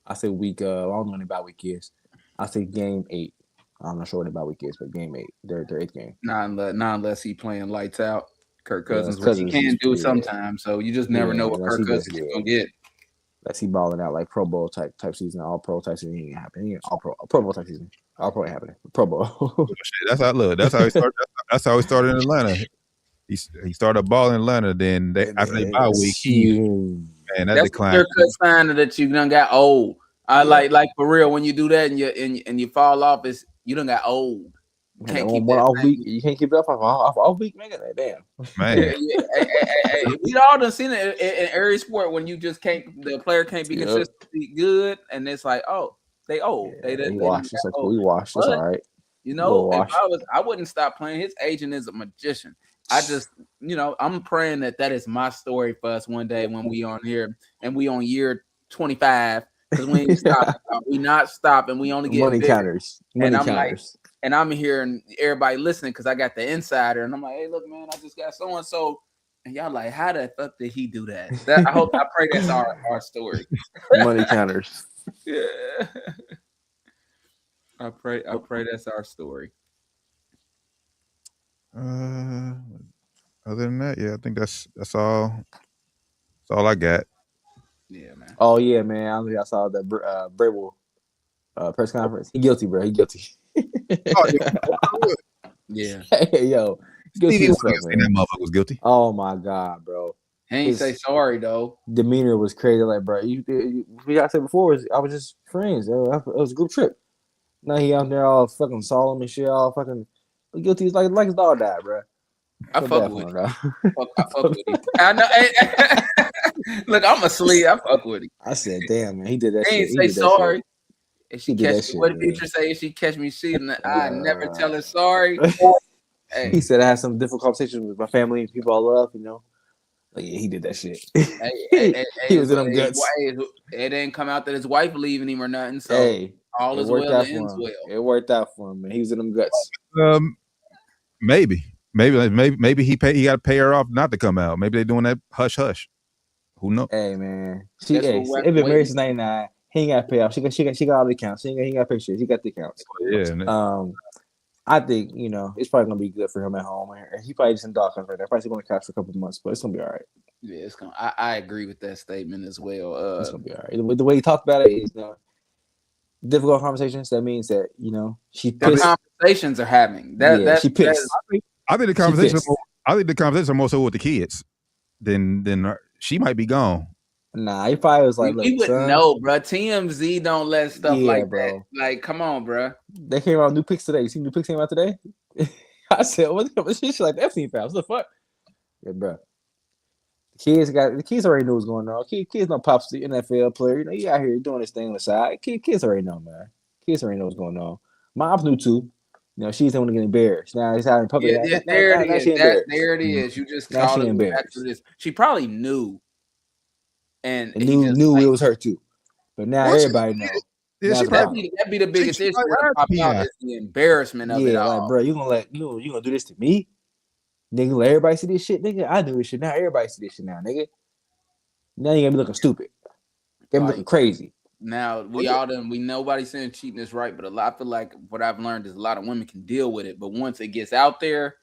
I say week. I don't know when the bye week is. I say game 8. I'm not sure what the bye week is, but game 8, their 8th game. Not unless he playing lights out. Kirk Cousins, which he can do sometimes. So you just never know what Kirk Cousins is gonna get. Let's see balling out like Pro Bowl type season, All Pro type season. Ain't happen. He ain't Pro Bowl type season. All Pro ain't happening. Pro Bowl. That's how I look. That's how he started. That's how he started in Atlanta. He started balling in Atlanta. Then after they bye week, that declined. That's a clear-cut sign that you done got old. Like for real, when you do that and you fall off, you done got old. You can't keep one off week. You can't keep it up off week, nigga. Damn, man. Hey, we all done seen it in every sport when you just can't. The player can't be consistently good, and it's like, oh, they old. Yeah, they washed. It's like we washed. It's all right. I wouldn't stop playing. His agent is a magician. I just, I'm praying that is my story for us one day when we on here and we on year 25 because we ain't stopping. We not stopping. We only get money counters. Money counters. And I'm hearing everybody listening because I got the insider, and I'm like, hey, look, man, I just got so and so, and y'all like, how the fuck did he do that? I pray that's our story. Money counters. Yeah. I pray that's our story. Other than that, yeah, I think that's all. That's all I got. Yeah, man. Oh yeah, man. I saw that Brable press conference. He guilty, bro. He guilty. Yeah. Hey, yo. Stevie that motherfucker was guilty. Oh my god, bro. He ain't say sorry though. Demeanor was crazy. Like, bro, we I said before, I was just friends. It was a group trip. Now he out there all fucking solemn and shit, all fucking guilty. He's like his dog died, bro. I fuck with him. I fuck with him. I know. Look, I'm asleep. I fuck with him. I said, damn, man, he did that. He shit. Ain't say sorry. If she catch me, what did Future say? If she catch me cheating, I never tell her sorry. Hey. He said I had some difficult conversations with my family and people I love. Like, yeah, he did that shit. He was in them guts. It didn't come out that his wife leaving him or nothing. So all is well that ends well. It worked out for him, man. He was in them guts. Maybe he got to pay her off not to come out. Maybe they're doing that hush hush. Who knows? Hey, man, it been married since '99. He ain't got to pay off. She got all the accounts. He ain't got to pay shit. He got the accounts. Yeah. I think it's probably gonna be good for him at home. He probably just in doghouse right now. Probably going to catch for a couple of months, but it's gonna be all right. Yeah, it's gonna. I agree with that statement as well. It's gonna be all right. The way he talked about it is difficult conversations. That means that she pissed. The conversations are happening. She pissed. I think the conversation. I think the conversations are more so with the kids than she might be gone. Nah, he probably was like, "Look, he wouldn't son, know, bro. TMZ don't let stuff like bro. that. Like, come on, bro. They came out with new pics today. You see new pics came out today? I said, "What shit like Epstein files? What the fuck?" Yeah, bro. The kids already knew what's going on. Kids know Pop's the NFL player. You out here doing this thing on the side. Kids already know, man. Kids already know what's going on. Moms knew too. She's the one to get embarrassed. Now it's out in public. Yeah, there it is. There it is. You just called it embarrassed. She probably knew. And knew it was her too, but now everybody knows. Yeah, that'd be the biggest issue. The embarrassment of it all. Like, bro, you gonna do this to me, nigga? Let everybody see this shit, nigga. I do this shit now. Everybody see this shit now, nigga. Now you gonna be looking stupid. You gonna be looking crazy. Now nobody's saying cheating is right, but I feel like what I've learned is a lot of women can deal with it, but once it gets out there,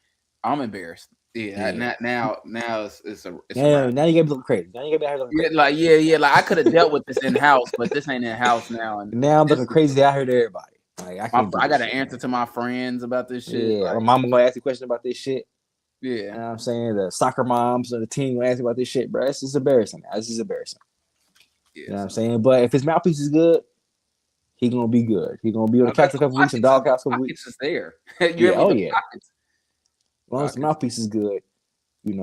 I'm embarrassed. Yeah. Now it's now you gotta be looking crazy. Now you gotta be looking crazy. Like I could have dealt with this in house, but this ain't in house now. And now I'm looking crazy out here to everybody. Like I got to answer to my friends about this shit. Yeah, like, my mama gonna ask you questions about this shit. Yeah, you know what I'm saying? The soccer moms and the team gonna ask you about this shit, bro. It's just embarrassing. This is embarrassing. Yeah, you know what I'm saying? But if his mouthpiece is good, he gonna be good. He gonna be on the couch for a couple weeks and doghouse for a couple weeks. Is there? As long as the mouthpiece is good, he's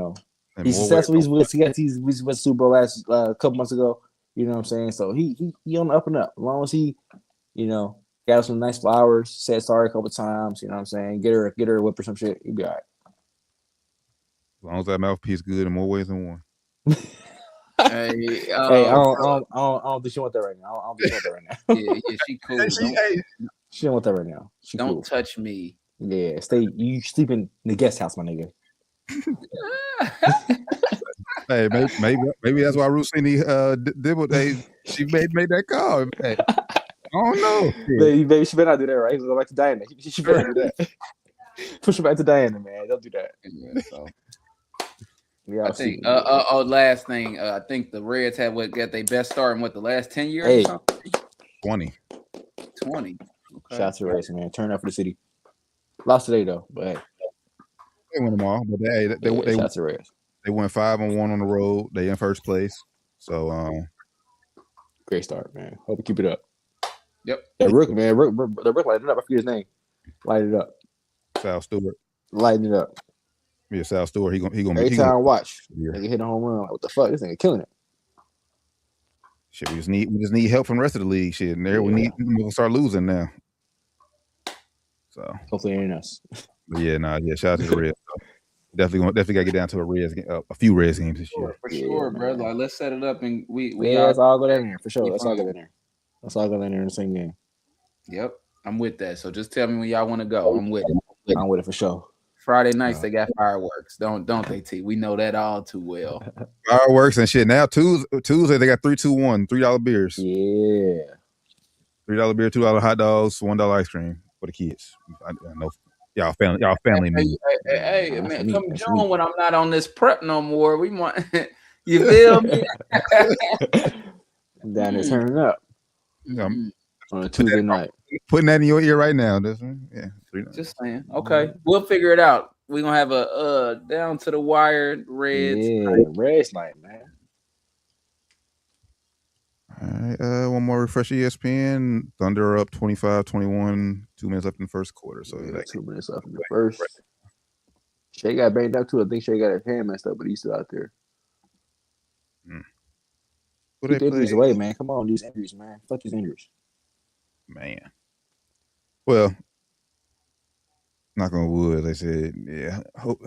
successful. He went to Super Bowl last couple months ago. You know what I'm saying? So he on the up and up. As long as he, got her some nice flowers, said sorry a couple times. You know what I'm saying? Get her a whip or some shit. He'll be all right. As long as that mouthpiece good in more ways than one. Hey, I don't think she want that right now. I don't think she want that right now. Yeah, she cool. She don't want that right now. Don't touch me. Yeah, you sleep in the guest house, my nigga. Hey, maybe that's why Rusini did what she made that call. Hey, I don't know. Baby, she better not do that, right? Go back to Diana. She better not do that. Push her back to Diana, man. Don't do that. Yeah, so. I think. Last thing. I think the Reds got their best start in the last 10 years. Hey, or something? 20. Okay. Shout out to the Reds, man. Turn up for the city. Lost today though, but hey. They won them all, but they went 5-1 on the road. They in first place, so great start, man. Hope you keep it up. Yep. That Rook, man, Rook lighted it up. I forget his name. Light it up. Sal Stewart. Lighting it up. Yeah, Sal Stewart. He gonna every time I watch. Nigga hit a home run. Like, what the fuck? This nigga killing it. Shit, we just need help from the rest of the league. Shit, and there we're gonna start losing now. So hopefully it ain't us. Shout out to the Reds. Definitely gotta get down to a few Reds games this year. For sure, bro. Like, let's set it up and let's all go down there for sure. Let's all go down there. Let's all go down there in the same game. Yep, I'm with that. So just tell me when y'all want to go. I'm with it. I'm with it for sure. Friday nights they got fireworks, don't they? T. We know that all too well. Fireworks and shit. Now Tuesday they got 3-2-1 $3 beers. Yeah, $3 beer, $2 hot dogs, $1 ice cream for the kids. I know y'all family. Hey, man, come join when I'm not on this prep no more. We want you feel me? Down there turning up on a Tuesday night. Putting that in your ear right now. Just saying. Okay, we'll figure it out. We're gonna have a down to the wire Reds. Yeah, Reds night, man. All right, one more refresh ESPN. Thunder up 25-21, 2 minutes left in the first quarter. So 2 minutes left in the first. Shea got banged up too. I think Shea got his hand messed up, but he's still out there. Keep the injuries away, man. Come on, these injuries, man. Fuck these injuries. Man. Well, knock on wood, they said, yeah,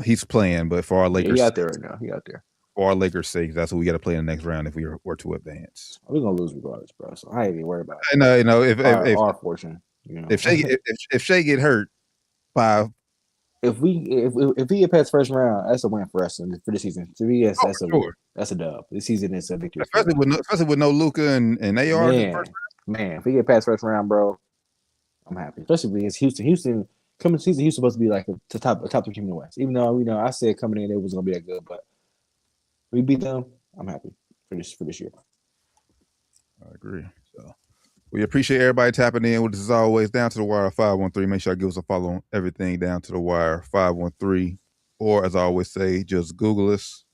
he's playing, but for our Lakers, he out there right now. He out there. For our Lakers' sake, that's what we got to play in the next round if we were to advance. We're gonna lose regardless, bro. So I ain't even worried about it. I know. If our fortune, if Shea get hurt by. If we get past first round, that's a win for us for the season. To me, that's a dub. This season is a victory. Especially with no Luka and AR. Man, Man, if we get past first round, bro, I'm happy. Especially against Houston. Houston coming to season, Houston supposed to be like a top 3 team in the West. Even though I said coming in it wasn't gonna be that good, but we beat them. I'm happy for this year. I agree. So we appreciate everybody tapping in with us as always. Down to the Wire 513. Make sure I give us a follow on everything. Down to the Wire 513. Or as I always say, just Google us.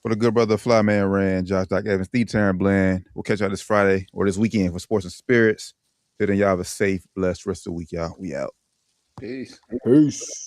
For the good brother Flyman Rand, Josh Doc Evans, Steve Taryn Bland. We'll catch y'all this Friday or this weekend for Sports and Spirits. Till then, y'all have a safe, blessed rest of the week, y'all. We out. Peace. Peace.